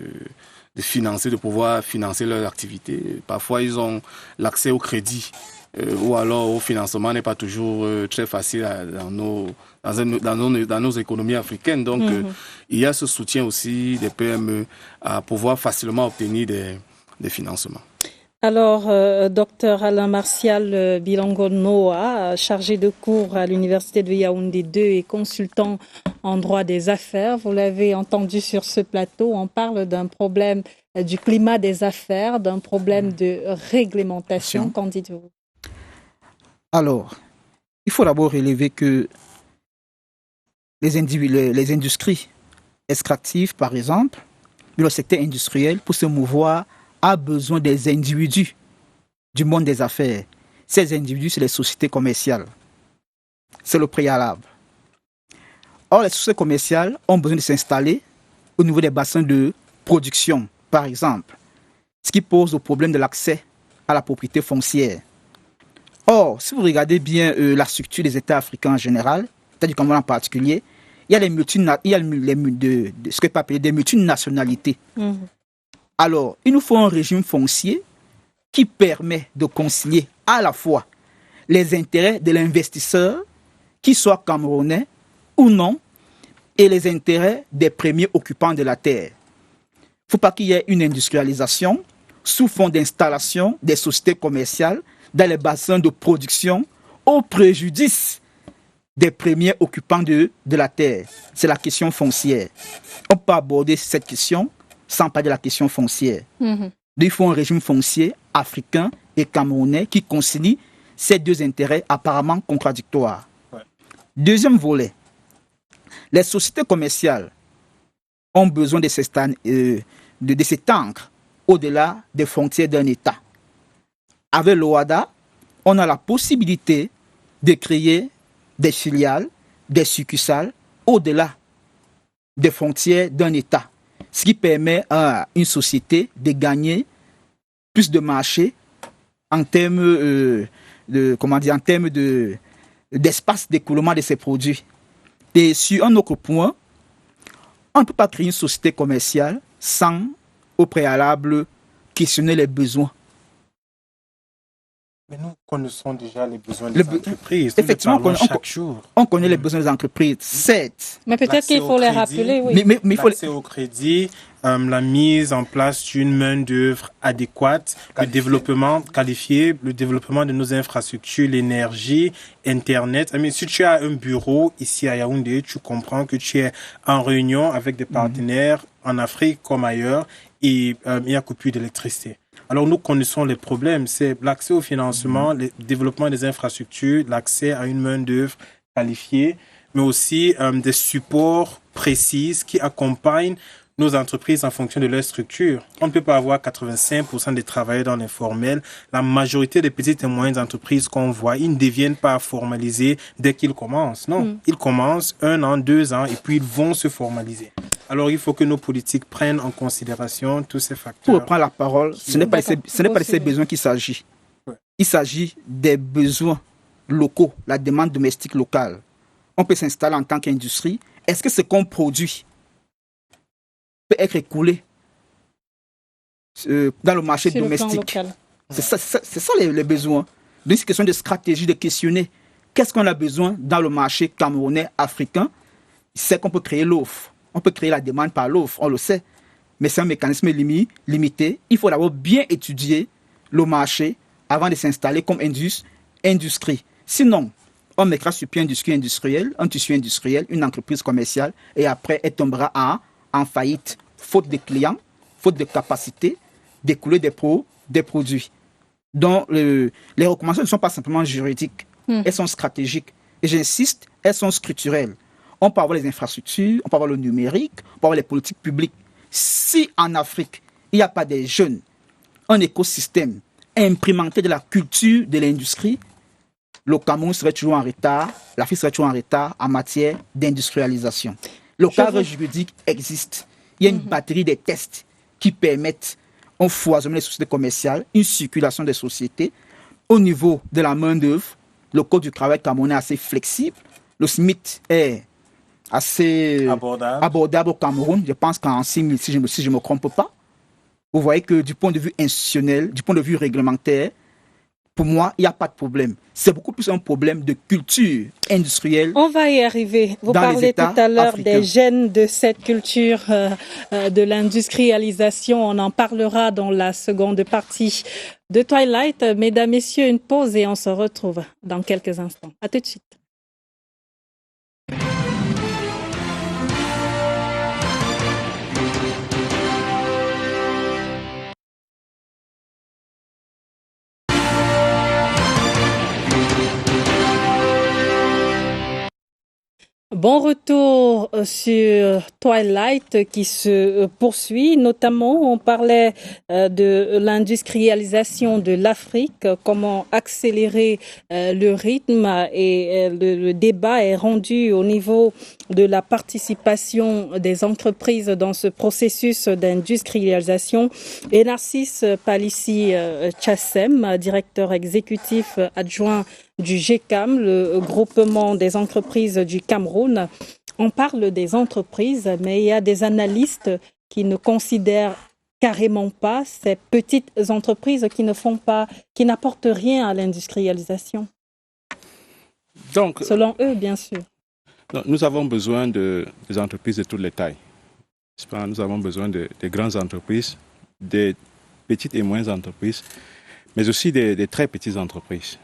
financer, de pouvoir financer leurs activités. Parfois, ils ont l'accès au crédit ou alors au financement n'est pas toujours très facile dans nos économies africaines. Donc, il y a ce soutien aussi des PME à pouvoir facilement obtenir des financements. Alors, docteur Alain Martial Bilongo Noah, chargé de cours à l'Université de Yaoundé 2 et consultant en droit des affaires, vous l'avez entendu sur ce plateau, on parle d'un problème du climat des affaires, d'un problème de réglementation. Qu'en dites-vous? Alors, il faut d'abord relever que les industries extractives, par exemple, le secteur industriel, pour se mouvoir, a besoin des individus du monde des affaires. Ces individus, c'est les sociétés commerciales. C'est le préalable. Or, les sociétés commerciales ont besoin de s'installer au niveau des bassins de production, par exemple, ce qui pose le problème de l'accès à la propriété foncière. Or, si vous regardez bien la structure des États africains en général, l'État du Cameroun en particulier, il y a ce que peut appeler des multinationalités. Alors, il nous faut un régime foncier qui permet de concilier à la fois les intérêts de l'investisseur, qu'il soit camerounais ou non, et les intérêts des premiers occupants de la terre. Il ne faut pas qu'il y ait une industrialisation sous fond d'installation des sociétés commerciales dans les bassins de production au préjudice des premiers occupants de la terre. C'est la question foncière. On peut aborder cette question sans parler de la question foncière. Il faut un régime foncier africain et camerounais qui concilie ces deux intérêts apparemment contradictoires. Deuxième volet, les sociétés commerciales ont besoin de s'étendre au-delà des frontières d'un État. Avec l'OHADA, on a la possibilité de créer des filiales, des succursales au-delà des frontières d'un État, ce qui permet à une société de gagner plus de marché en termes d'espace d'écoulement de ses produits. Et sur un autre point, on ne peut pas créer une société commerciale sans, au préalable, questionner les besoins. Mais nous connaissons déjà les besoins des entreprises. Effectivement, chaque jour. On connaît les besoins des entreprises, certes. Mais peut-être qu'il faut les rappeler, oui. Mais il faut l'accès au crédit, la mise en place d'une main-d'œuvre adéquate, le développement qualifié, le développement de nos infrastructures, l'énergie, Internet. Si tu as un bureau ici à Yaoundé, tu comprends que tu es en réunion avec des partenaires en Afrique comme ailleurs et il y a coupure d'électricité. Alors nous connaissons les problèmes, c'est l'accès au financement, le développement des infrastructures, l'accès à une main-d'œuvre qualifiée, mais aussi des supports précis qui accompagnent nos entreprises en fonction de leur structure. On ne peut pas avoir 85% des travailleurs dans l'informel. La majorité des petites et moyennes entreprises qu'on voit, ils ne deviennent pas formalisés dès qu'ils commencent. Non, ils commencent 1 an, 2 ans et puis ils vont se formaliser. Alors, il faut que nos politiques prennent en considération tous ces facteurs. Pour reprendre la parole, ce n'est pas de ces besoins qu'il s'agit. Il s'agit des besoins locaux, la demande domestique locale. On peut s'installer en tant qu'industrie. Est-ce que ce qu'on produit peut être écoulé dans le marché domestique? C'est ça les besoins. Donc, c'est une question de stratégie, de questionner. Qu'est-ce qu'on a besoin dans le marché camerounais, africain? C'est qu'on peut créer l'offre. On peut créer la demande par l'offre, on le sait. Mais c'est un mécanisme limité. Il faut d'abord bien étudier le marché avant de s'installer comme industrie. Sinon, on mettra sur pied un tissu industriel, une entreprise commerciale, et après, elle tombera en faillite, faute de clients, faute de capacité d'écouler des produits. Donc, les recommandations ne sont pas simplement juridiques, elles sont stratégiques. Et j'insiste, elles sont structurelles. On peut avoir les infrastructures, on peut avoir le numérique, on peut avoir les politiques publiques. Si en Afrique, il n'y a pas des jeunes, un écosystème imprimanté de la culture, de l'industrie, le Cameroun serait toujours en retard, l'Afrique serait toujours en retard en matière d'industrialisation. Le cadre juridique existe. Il y a une batterie de tests qui permettent un foisonnement des sociétés commerciales, une circulation des sociétés. Au niveau de la main-d'œuvre, le code du travail camerounais est assez flexible. Le SMIC est assez abordable au Cameroun. Je pense qu'en 6 000, si je ne me trompe pas. Vous voyez que du point de vue institutionnel, du point de vue réglementaire, pour moi, il n'y a pas de problème. C'est beaucoup plus un problème de culture industrielle. On va y arriver. Vous parlez tout à l'heure des gènes de cette culture de l'industrialisation. On en parlera dans la seconde partie de Twilight. Mesdames, Messieurs, une pause et on se retrouve dans quelques instants. À tout de suite. Bon retour sur Twilight qui se poursuit. Notamment, on parlait de l'industrialisation de l'Afrique, comment accélérer le rythme et le débat est rendu au niveau de la participation des entreprises dans ce processus d'industrialisation. Et Narcisse Palissi Chassem, directeur exécutif adjoint du GECAM, le groupement des entreprises du Cameroun. On parle des entreprises, mais il y a des analystes qui ne considèrent carrément pas ces petites entreprises qui n'apportent rien à l'industrialisation. Donc, selon eux, bien sûr. Nous avons besoin des entreprises de toutes les tailles. Nous avons besoin des grandes entreprises, des petites et moyennes entreprises, mais aussi des très petites entreprises.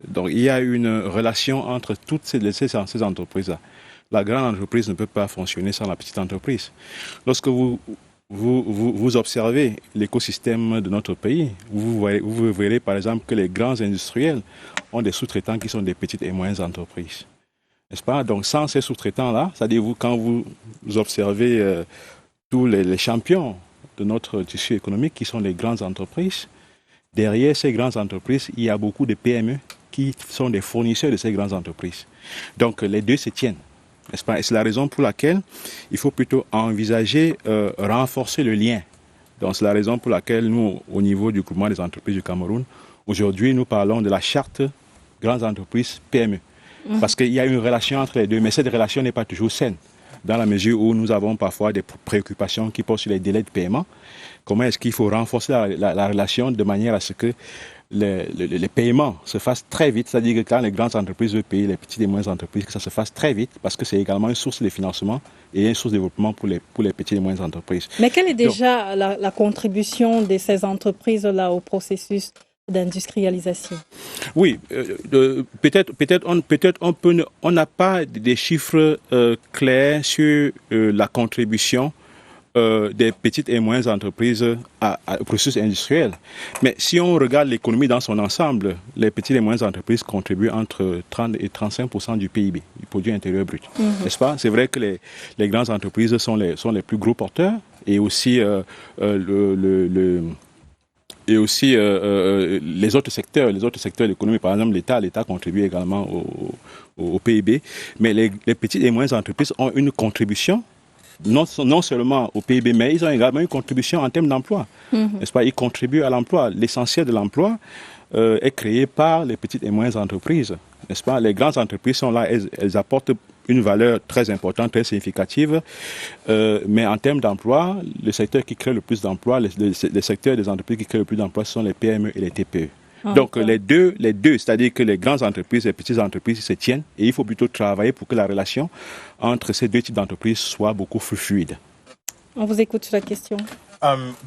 Donc, il y a une relation entre toutes ces entreprises-là. La grande entreprise ne peut pas fonctionner sans la petite entreprise. Lorsque vous observez l'écosystème de notre pays, vous verrez par exemple que les grands industriels ont des sous-traitants qui sont des petites et moyennes entreprises. N'est-ce pas? Donc, sans ces sous-traitants-là, c'est-à-dire quand vous observez tous les champions de notre tissu économique qui sont les grandes entreprises, derrière ces grandes entreprises, il y a beaucoup de PME qui sont des fournisseurs de ces grandes entreprises. Donc, les deux se tiennent, n'est-ce pas? Et c'est la raison pour laquelle il faut plutôt envisager renforcer le lien. Donc, c'est la raison pour laquelle nous, au niveau du groupement des entreprises du Cameroun, aujourd'hui, nous parlons de la charte grandes entreprises PME. Parce qu'il y a une relation entre les deux, mais cette relation n'est pas toujours saine, dans la mesure où nous avons parfois des préoccupations qui portent sur les délais de paiement. Comment est-ce qu'il faut renforcer la relation de manière à ce que les paiements se fassent très vite, c'est-à-dire que quand les grandes entreprises veulent payer les petites et moyennes entreprises, que ça se fasse très vite, parce que c'est également une source de financement et une source de développement pour les petites et moyennes entreprises. Mais quelle est déjà la contribution de ces entreprises-là au processus d'industrialisation? Oui, peut-être on n'a pas des chiffres clairs sur la contribution des petites et moyennes entreprises au processus industriel. Mais si on regarde l'économie dans son ensemble, les petites et moyennes entreprises contribuent entre 30 et 35% du PIB, du produit intérieur brut. N'est-ce pas? C'est vrai que les grandes entreprises sont les plus gros porteurs et aussi les autres secteurs de l'économie, par exemple l'État contribue également au PIB, mais les petites et moyennes entreprises ont une contribution non seulement au PIB, mais ils ont également une contribution en termes d'emploi. N'est-ce pas? Ils contribuent à l'emploi. L'essentiel de l'emploi est créé par les petites et moyennes entreprises. N'est-ce pas? Les grandes entreprises sont là, elles apportent une valeur très importante, très significative, mais en termes d'emploi, le secteur qui crée le plus d'emplois, les secteurs des entreprises qui créent le plus d'emplois sont les PME et les TPE. Donc les deux, c'est-à-dire que les grandes entreprises et les petites entreprises se tiennent et il faut plutôt travailler pour que la relation entre ces deux types d'entreprises soit beaucoup plus fluide. On vous écoute sur la question.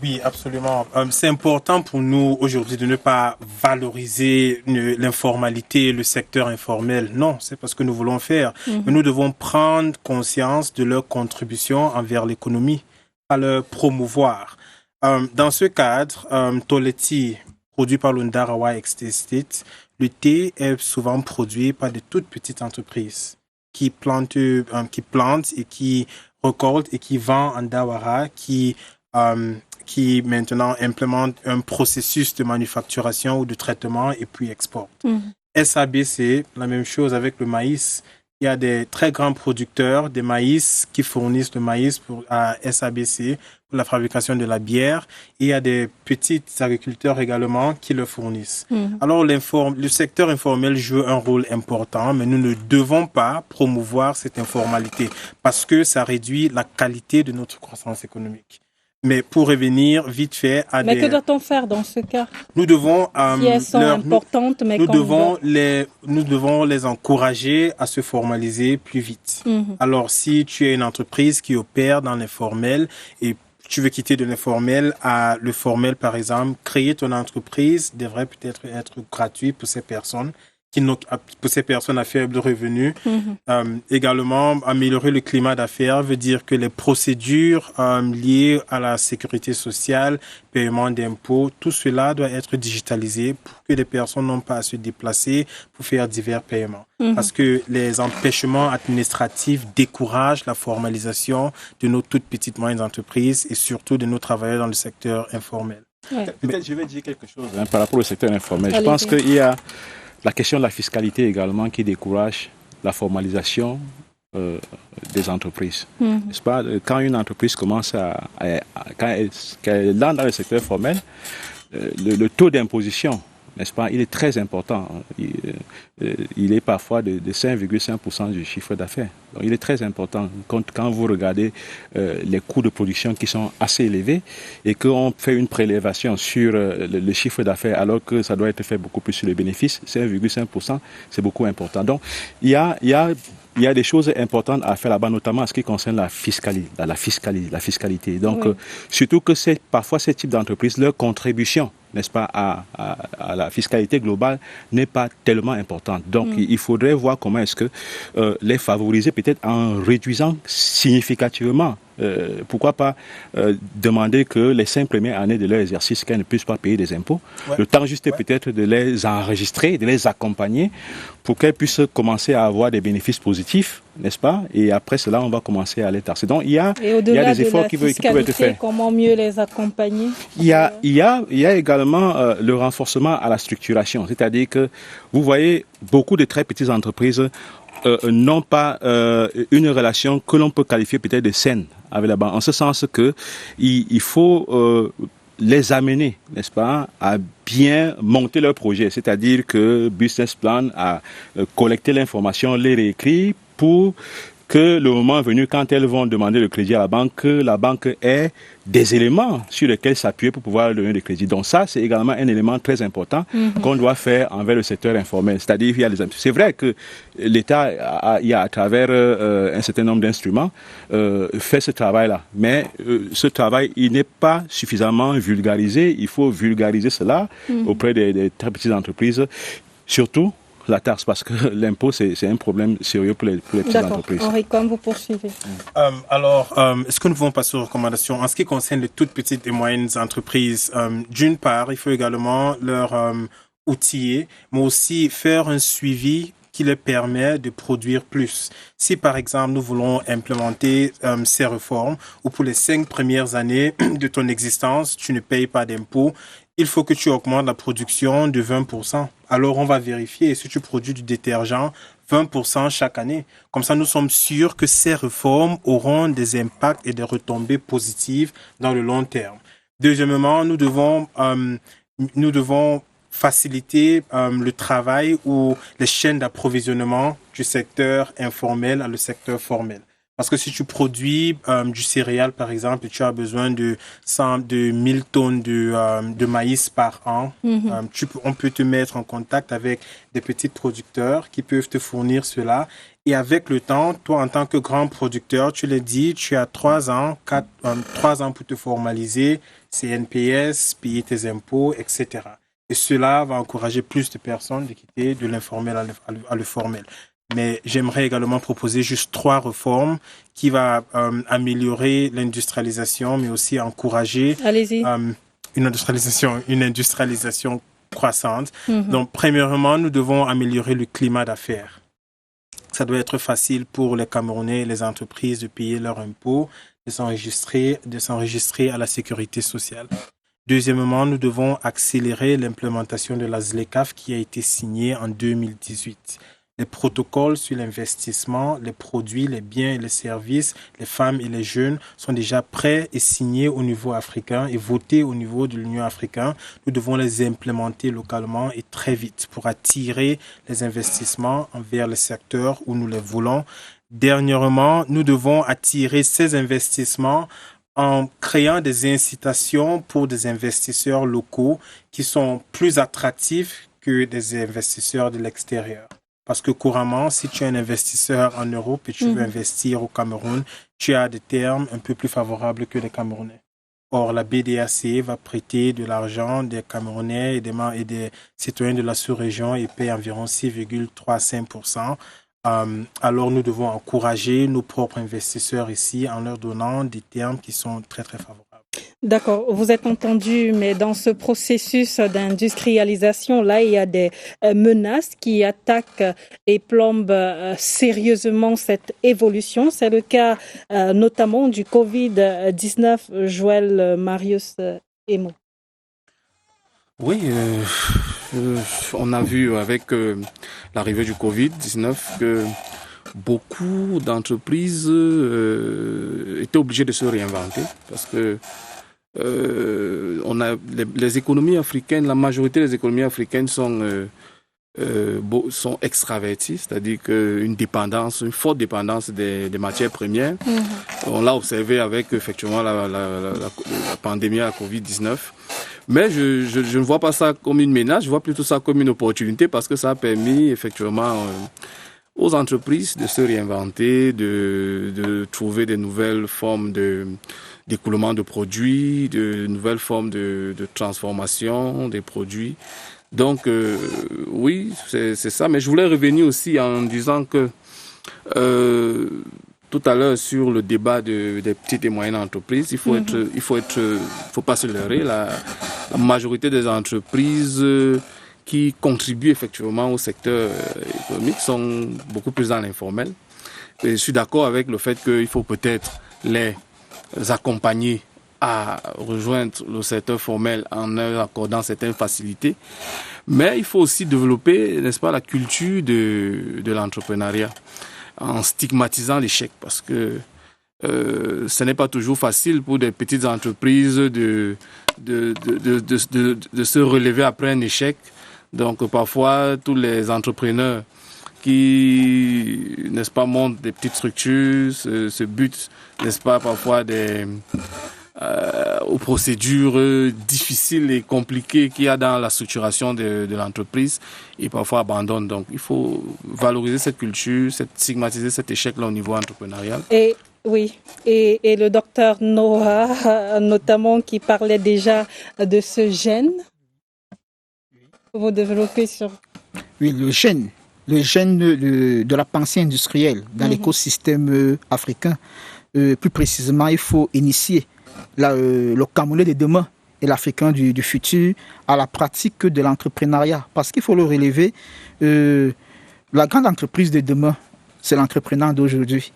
Oui, absolument. C'est important pour nous aujourd'hui de ne pas valoriser l'informalité, le secteur informel. Non, c'est pas ce que nous voulons faire. Mais nous devons prendre conscience de leur contribution envers l'économie, à leur promouvoir. Dans ce cadre, Toleti, produit par l'Undarawa Estate, le thé est souvent produit par de toutes petites entreprises qui plantent et qui récoltent et qui vendent en Dawara, qui maintenant implémente un processus de manufacturation ou de traitement et puis exporte. SABC, la même chose avec le maïs. Il y a des très grands producteurs de maïs qui fournissent le maïs à SABC pour la fabrication de la bière. Et il y a des petits agriculteurs également qui le fournissent. Alors, le secteur informel joue un rôle important, mais nous ne devons pas promouvoir cette informalité parce que ça réduit la qualité de notre croissance économique. Mais pour revenir vite fait à Mais que doit-on faire dans ce cas? Nous devons si elles sont importantes, mais nous devons les encourager à se formaliser plus vite. Alors si tu es une entreprise qui opère dans l'informel et tu veux quitter de l'informel à le formel par exemple, créer ton entreprise devrait peut-être être gratuit pour ces personnes pour ces personnes à faible revenu. Également, améliorer le climat d'affaires veut dire que les procédures liées à la sécurité sociale, paiement d'impôts, tout cela doit être digitalisé pour que les personnes n'ont pas à se déplacer pour faire divers paiements. Parce que les empêchements administratifs découragent la formalisation de nos toutes petites moyennes entreprises et surtout de nos travailleurs dans le secteur informel. Peut-être je vais dire quelque chose par rapport au secteur informel. Je pense qu'il y a la question de la fiscalité également qui décourage la formalisation des entreprises. N'est-ce pas? Quand une entreprise commence quand elle entre dans le secteur formel, le taux d'imposition, n'est-ce pas, il est très important. Il est parfois de 5,5% du chiffre d'affaires. Donc, il est très important quand vous regardez les coûts de production qui sont assez élevés et qu'on fait une prélévation sur le chiffre d'affaires alors que ça doit être fait beaucoup plus sur les bénéfices. 5,5%, c'est beaucoup important. Donc, il y a des choses importantes à faire là-bas, notamment en ce qui concerne la fiscalité. Donc, surtout que parfois ces types d'entreprises, leur contribution, n'est-ce pas, à la fiscalité globale n'est pas tellement importante. Donc, il faudrait voir comment est-ce que les favoriser peut-être en réduisant significativement. Pourquoi pas demander que les 5 premières années de leur exercice, qu'elles ne puissent pas payer des impôts. Le temps juste peut-être de les enregistrer, de les accompagner pour qu'elles puissent commencer à avoir des bénéfices positifs, n'est-ce pas? Et après cela, on va commencer à les taxer. Donc, il y a des efforts qui peuvent être faits. Comment mieux les accompagner? Il y a également le renforcement à la structuration. C'est-à-dire que, vous voyez, beaucoup de très petites entreprises n'ont pas une relation que l'on peut qualifier peut-être de saine avec la banque, en ce sens que il faut les amener, n'est-ce pas, à bien monter leur projet, c'est-à-dire que business plan, à collecter l'information, les réécrire pour que le moment venu, quand elles vont demander le crédit à la banque ait des éléments sur lesquels s'appuyer pour pouvoir donner le crédit. Donc ça, c'est également un élément très important qu'on doit faire envers le secteur informel. C'est-à-dire qu'il y a c'est vrai que l'État, à travers un certain nombre d'instruments, fait ce travail-là. Mais ce travail, il n'est pas suffisamment vulgarisé. Il faut vulgariser cela auprès des très petites entreprises, surtout la taxe, parce que l'impôt, c'est un problème sérieux pour les petites entreprises. Henri, comme vous poursuivez. Est-ce que nous pouvons passer aux recommandations en ce qui concerne les toutes petites et moyennes entreprises? D'une part, il faut également leur outiller, mais aussi faire un suivi qui leur permet de produire plus. Si, par exemple, nous voulons implémenter ces réformes, ou pour les 5 premières années de ton existence, tu ne payes pas d'impôts, il faut que tu augmentes la production de 20%. Alors, on va vérifier si tu produis du détergent 20% chaque année. Comme ça, nous sommes sûrs que ces réformes auront des impacts et des retombées positives dans le long terme. Deuxièmement, nous devons faciliter le travail ou les chaînes d'approvisionnement du secteur informel à le secteur formel. Parce que si tu produis du céréal, par exemple, et tu as besoin de 1000 tonnes de maïs par an, on peut te mettre en contact avec des petits producteurs qui peuvent te fournir cela. Et avec le temps, toi, en tant que grand producteur, tu le dis, tu as 3 ans pour te formaliser, CNPS, payer tes impôts, etc. Et cela va encourager plus de personnes de quitter de l'informel à le formel. Mais j'aimerais également proposer juste 3 réformes qui vont améliorer l'industrialisation, mais aussi encourager une industrialisation croissante. Donc, premièrement, nous devons améliorer le climat d'affaires. Ça doit être facile pour les Camerounais et les entreprises de payer leurs impôts, de s'enregistrer à la sécurité sociale. Deuxièmement, nous devons accélérer l'implémentation de la ZLECAf qui a été signée en 2018. Les protocoles sur l'investissement, les produits, les biens et les services, les femmes et les jeunes sont déjà prêts et signés au niveau africain et votés au niveau de l'Union africaine. Nous devons les implémenter localement et très vite pour attirer les investissements envers le secteur où nous les voulons. Dernièrement, nous devons attirer ces investissements en créant des incitations pour des investisseurs locaux qui sont plus attractifs que des investisseurs de l'extérieur. Parce que couramment, si tu es un investisseur en Europe et tu veux investir au Cameroun, tu as des termes un peu plus favorables que les Camerounais. Or, la BDAC va prêter de l'argent des Camerounais et des citoyens de la sous-région et paye environ 6,35%. Alors, nous devons encourager nos propres investisseurs ici en leur donnant des termes qui sont très, très favorables. D'accord, vous êtes entendu, mais dans ce processus d'industrialisation, là, il y a des menaces qui attaquent et plombent sérieusement cette évolution. C'est le cas notamment du Covid-19, Joël Marius Emo. Oui, on a vu avec l'arrivée du Covid-19 que beaucoup d'entreprises étaient obligées de se réinventer parce que on a les économies africaines, la majorité des économies africaines sont extraverties, c'est-à-dire qu'une dépendance, une forte dépendance des matières premières. On l'a observé avec effectivement la pandémie à la Covid-19. Mais je ne vois pas ça comme une menace, je vois plutôt ça comme une opportunité parce que ça a permis effectivement aux entreprises de se réinventer, de trouver des nouvelles formes d'écoulement de produits, de nouvelles formes de transformation des produits. Donc oui, c'est ça. Mais je voulais revenir aussi en disant que tout à l'heure sur le débat des petites et moyennes entreprises, il faut pas se leurrer. La majorité des entreprises qui contribuent effectivement au secteur économique sont beaucoup plus dans l'informel. Et je suis d'accord avec le fait qu'il faut peut-être les accompagner à rejoindre le secteur formel en leur accordant certaines facilités. Mais il faut aussi développer, n'est-ce pas, la culture de l'entrepreneuriat en stigmatisant l'échec parce que ce n'est pas toujours facile pour des petites entreprises de se relever après un échec. Donc parfois, tous les entrepreneurs qui, n'est-ce pas, montent des petites structures, se butent, n'est-ce pas, parfois aux procédures difficiles et compliquées qu'il y a dans la structuration de l'entreprise et parfois abandonnent. Donc il faut valoriser cette culture, stigmatiser cet échec-là au niveau entrepreneurial. Et oui, et le docteur Noah, notamment, qui parlait déjà de ce gène. Vous développez sur... Oui, le gène de la pensée industrielle dans l'écosystème africain. Plus précisément, il faut initier le Camerounais de demain et l'Africain du futur à la pratique de l'entrepreneuriat. Parce qu'il faut le relever, la grande entreprise de demain, c'est l'entrepreneur d'aujourd'hui.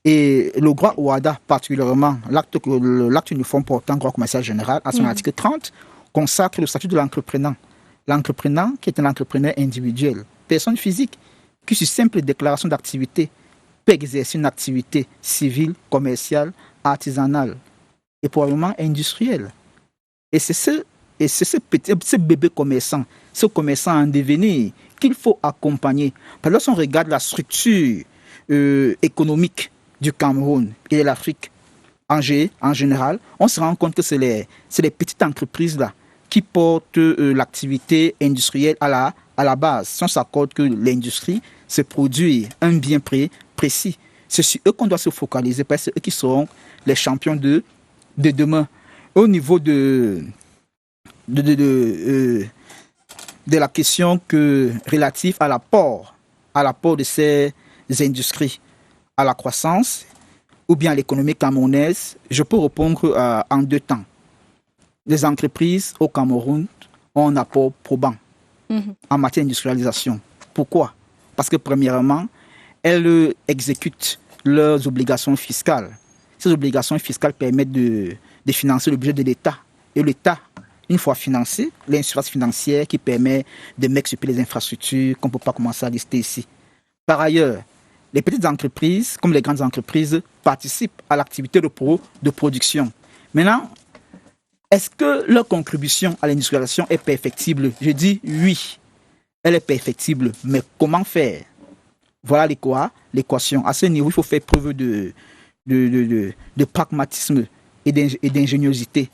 Et le droit OHADA, particulièrement, l'acte uniforme portant droit commercial général, à son article 30, consacre le statut de l'entrepreneur. L'entrepreneur qui est un entrepreneur individuel, personne physique, qui sur simple déclaration d'activité peut exercer une activité civile, commerciale, artisanale et probablement industrielle. Et c'est ce bébé commerçant, ce commerçant en devenir qu'il faut accompagner. Parce que lorsqu'on regarde la structure économique du Cameroun et de l'Afrique en général, on se rend compte que c'est les petites entreprises là qui portent l'activité industrielle à la base. Si on s'accorde que l'industrie, c'est produire un bien précis, c'est sur eux qu'on doit se focaliser parce que c'est eux qui seront les champions de demain. Au niveau de la question relative à l'apport de ces industries à la croissance ou bien à l'économie camerounaise, je peux répondre en deux temps. Les entreprises au Cameroun ont un apport probant en matière d'industrialisation. Pourquoi? Parce que premièrement, elles exécutent leurs obligations fiscales. Ces obligations fiscales permettent de financer le budget de l'État. Et l'État, une fois financé, l'insurance financière qui permet de mettre sur pied les infrastructures qu'on ne peut pas commencer à lister ici. Par ailleurs, les petites entreprises, comme les grandes entreprises, participent à l'activité de production. Maintenant, est-ce que leur contribution à l'industrialisation est perfectible? Je dis oui, elle est perfectible, mais comment faire? Voilà l'équation. À ce niveau, il faut faire preuve de pragmatisme et d'ingéniosité.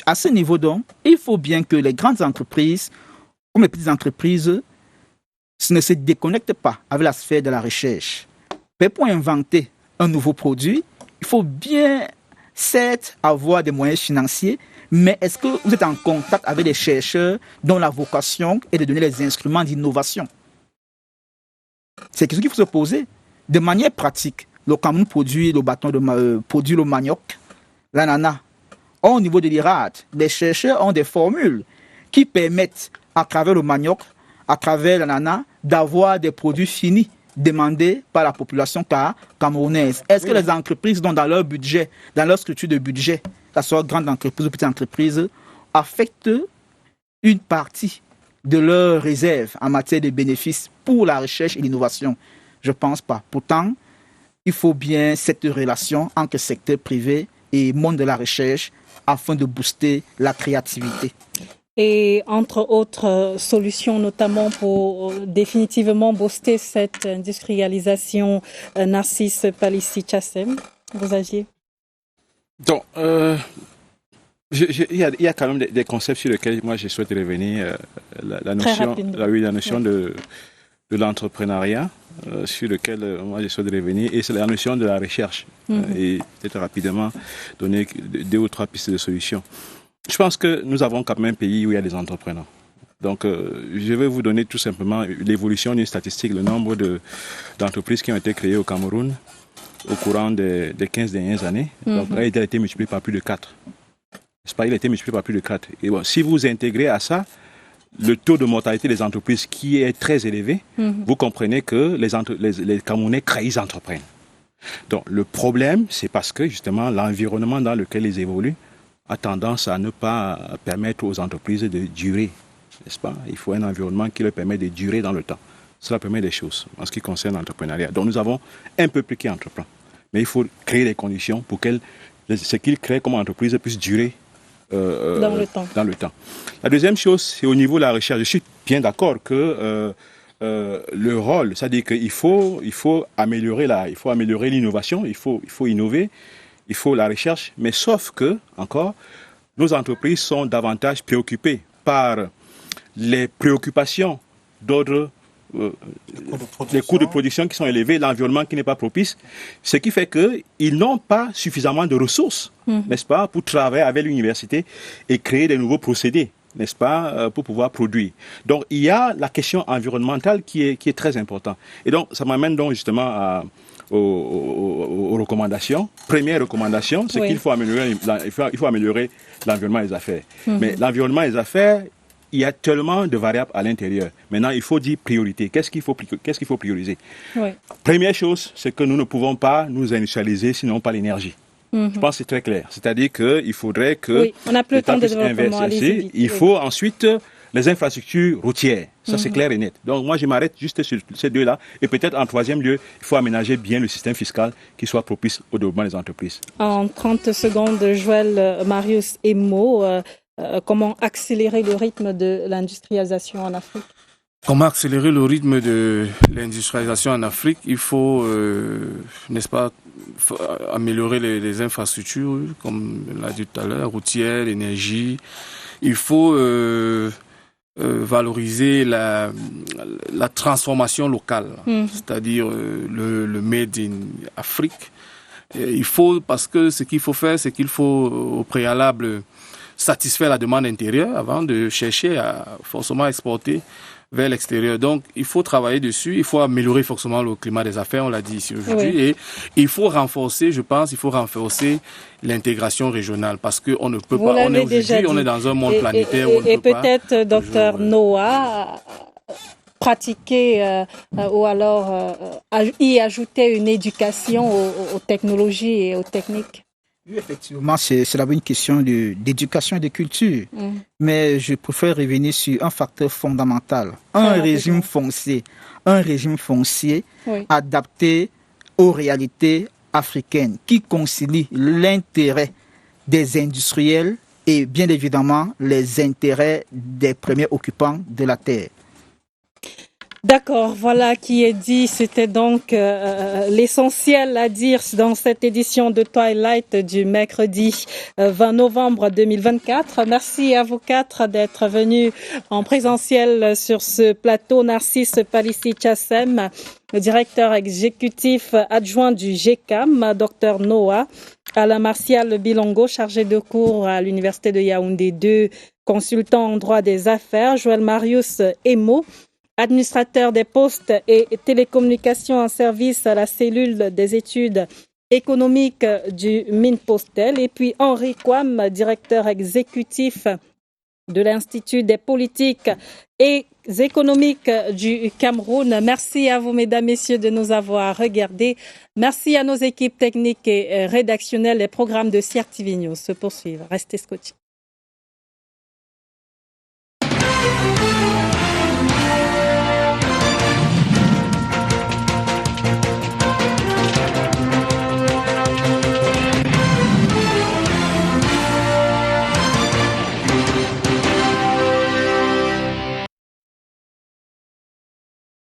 À ce niveau, donc, il faut bien que les grandes entreprises, comme les petites entreprises, ne se déconnectent pas avec la sphère de la recherche. Mais pour inventer un nouveau produit, il faut bien certes avoir des moyens financiers, mais est-ce que vous êtes en contact avec des chercheurs dont la vocation est de donner les instruments d'innovation? C'est quelque chose qu'il faut se poser. De manière pratique, le Cameroun produit le bâton produit le manioc, l'ananas. Au niveau de l'IRAD, les chercheurs ont des formules qui permettent, à travers le manioc, à travers l'ananas, d'avoir des produits finis demandés par la population camerounaise. Est-ce que les entreprises, dans leur budget, dans leur structure de budget, que ce soit grande entreprise ou petite entreprise, affectent une partie de leurs réserves en matière de bénéfices pour la recherche et l'innovation? Je ne pense pas. Pourtant, il faut bien cette relation entre secteur privé et monde de la recherche afin de booster la créativité. Et entre autres solutions, notamment pour définitivement booster cette industrialisation, Narcisse Palissy-Tchassem, vous aviez? Donc, il y a quand même des concepts sur lesquels moi je souhaite revenir. La notion de l'entrepreneuriat, sur lequel moi je souhaite revenir, et c'est la notion de la recherche. Et peut-être rapidement donner 2 ou 3 pistes de solutions. Je pense que nous avons quand même un pays où il y a des entrepreneurs. Donc, je vais vous donner tout simplement l'évolution d'une statistique, le nombre d'entreprises qui ont été créées au Cameroun au courant des 15 dernières années. Donc, il a été multiplié par plus de 4. C'est pas, il a été multiplié par plus de 4. Et bon, si vous intégrez à ça le taux de mortalité des entreprises qui est très élevé, vous comprenez que les Camerounais ils entreprennent. Donc, le problème, c'est parce que justement, l'environnement dans lequel ils évoluent a tendance à ne pas permettre aux entreprises de durer, n'est-ce pas? Il faut un environnement qui leur permet de durer dans le temps. C'est la première des choses en ce qui concerne l'entrepreneuriat. Donc nous avons un peuple qui entreprend, mais il faut créer les conditions pour que ce qu'ils créent comme entreprise puisse durer dans le temps. La deuxième chose, c'est au niveau de la recherche. Je suis bien d'accord que le rôle, c'est-à-dire qu'il faut améliorer l'innovation, il faut innover. Il faut la recherche, mais sauf que, encore, nos entreprises sont davantage préoccupées par les préoccupations d'ordre, les coûts de production qui sont élevés, l'environnement qui n'est pas propice, ce qui fait qu'ils n'ont pas suffisamment de ressources, n'est-ce pas, pour travailler avec l'université et créer des nouveaux procédés, n'est-ce pas, pour pouvoir produire. Donc, il y a la question environnementale qui est très importante. Et donc, ça m'amène donc justement aux recommandations. Première recommandation, c'est qu'il faut améliorer l'environnement des affaires. Mais l'environnement des affaires, il y a tellement de variables à l'intérieur. Maintenant, il faut dire priorité. Qu'est-ce qu'il faut prioriser? Première chose, c'est que nous ne pouvons pas nous industrialiser sinon pas l'énergie. Je pense que c'est très clair. C'est-à-dire qu'il faudrait que... Oui, on n'a plus le temps de développement. Il faut ensuite les infrastructures routières. Ça, c'est clair et net. Donc, moi, je m'arrête juste sur ces 2-là. Et peut-être, en troisième lieu, il faut aménager bien le système fiscal qui soit propice au développement des entreprises. En 30 secondes, Joël, Marius et Mo, comment accélérer le rythme de l'industrialisation en Afrique? Comment accélérer le rythme de l'industrialisation en Afrique? Il faut, n'est-ce pas, améliorer les infrastructures, comme on l'a dit tout à l'heure, routières, l'énergie. Il faut valoriser la transformation locale, c'est-à-dire le Made in Afrique. Il faut, parce que ce qu'il faut faire, c'est qu'il faut au préalable satisfaire la demande intérieure avant de chercher à forcément exporter vers l'extérieur. Donc, il faut travailler dessus, il faut améliorer forcément le climat des affaires, on l'a dit ici aujourd'hui, et il faut renforcer, je pense, l'intégration régionale, parce qu'on ne peut pas, on est dans un monde planétaire où on ne peut pas... Et peut-être, Dr Noah, pratiquer ou alors y ajouter une éducation aux technologies et aux techniques. Oui, effectivement, c'est d'abord une question d'éducation et de culture. Mais je préfère revenir sur un facteur fondamental. Un régime foncier adapté aux réalités africaines qui concilie l'intérêt des industriels et bien évidemment les intérêts des premiers occupants de la terre. D'accord, voilà qui est dit. C'était donc l'essentiel à dire dans cette édition de Twilight du mercredi 20 novembre 2024. Merci à vous 4 d'être venus en présentiel sur ce plateau. Narcisse Palissy-Tchassem, le directeur exécutif adjoint du GECAM, Dr Noah Alain Martial Bilongo, chargé de cours à l'Université de Yaoundé 2, consultant en droit des affaires. Joël Marius Emo, administrateur des postes et télécommunications en service à la cellule des études économiques du Minpostel. Et puis Henri Kouam, directeur exécutif de l'Institut des politiques et économiques du Cameroun. Merci à vous, mesdames, messieurs, de nous avoir regardés. Merci à nos équipes techniques et rédactionnelles. Les programmes de CRTV News se poursuivent. Restez scotchés.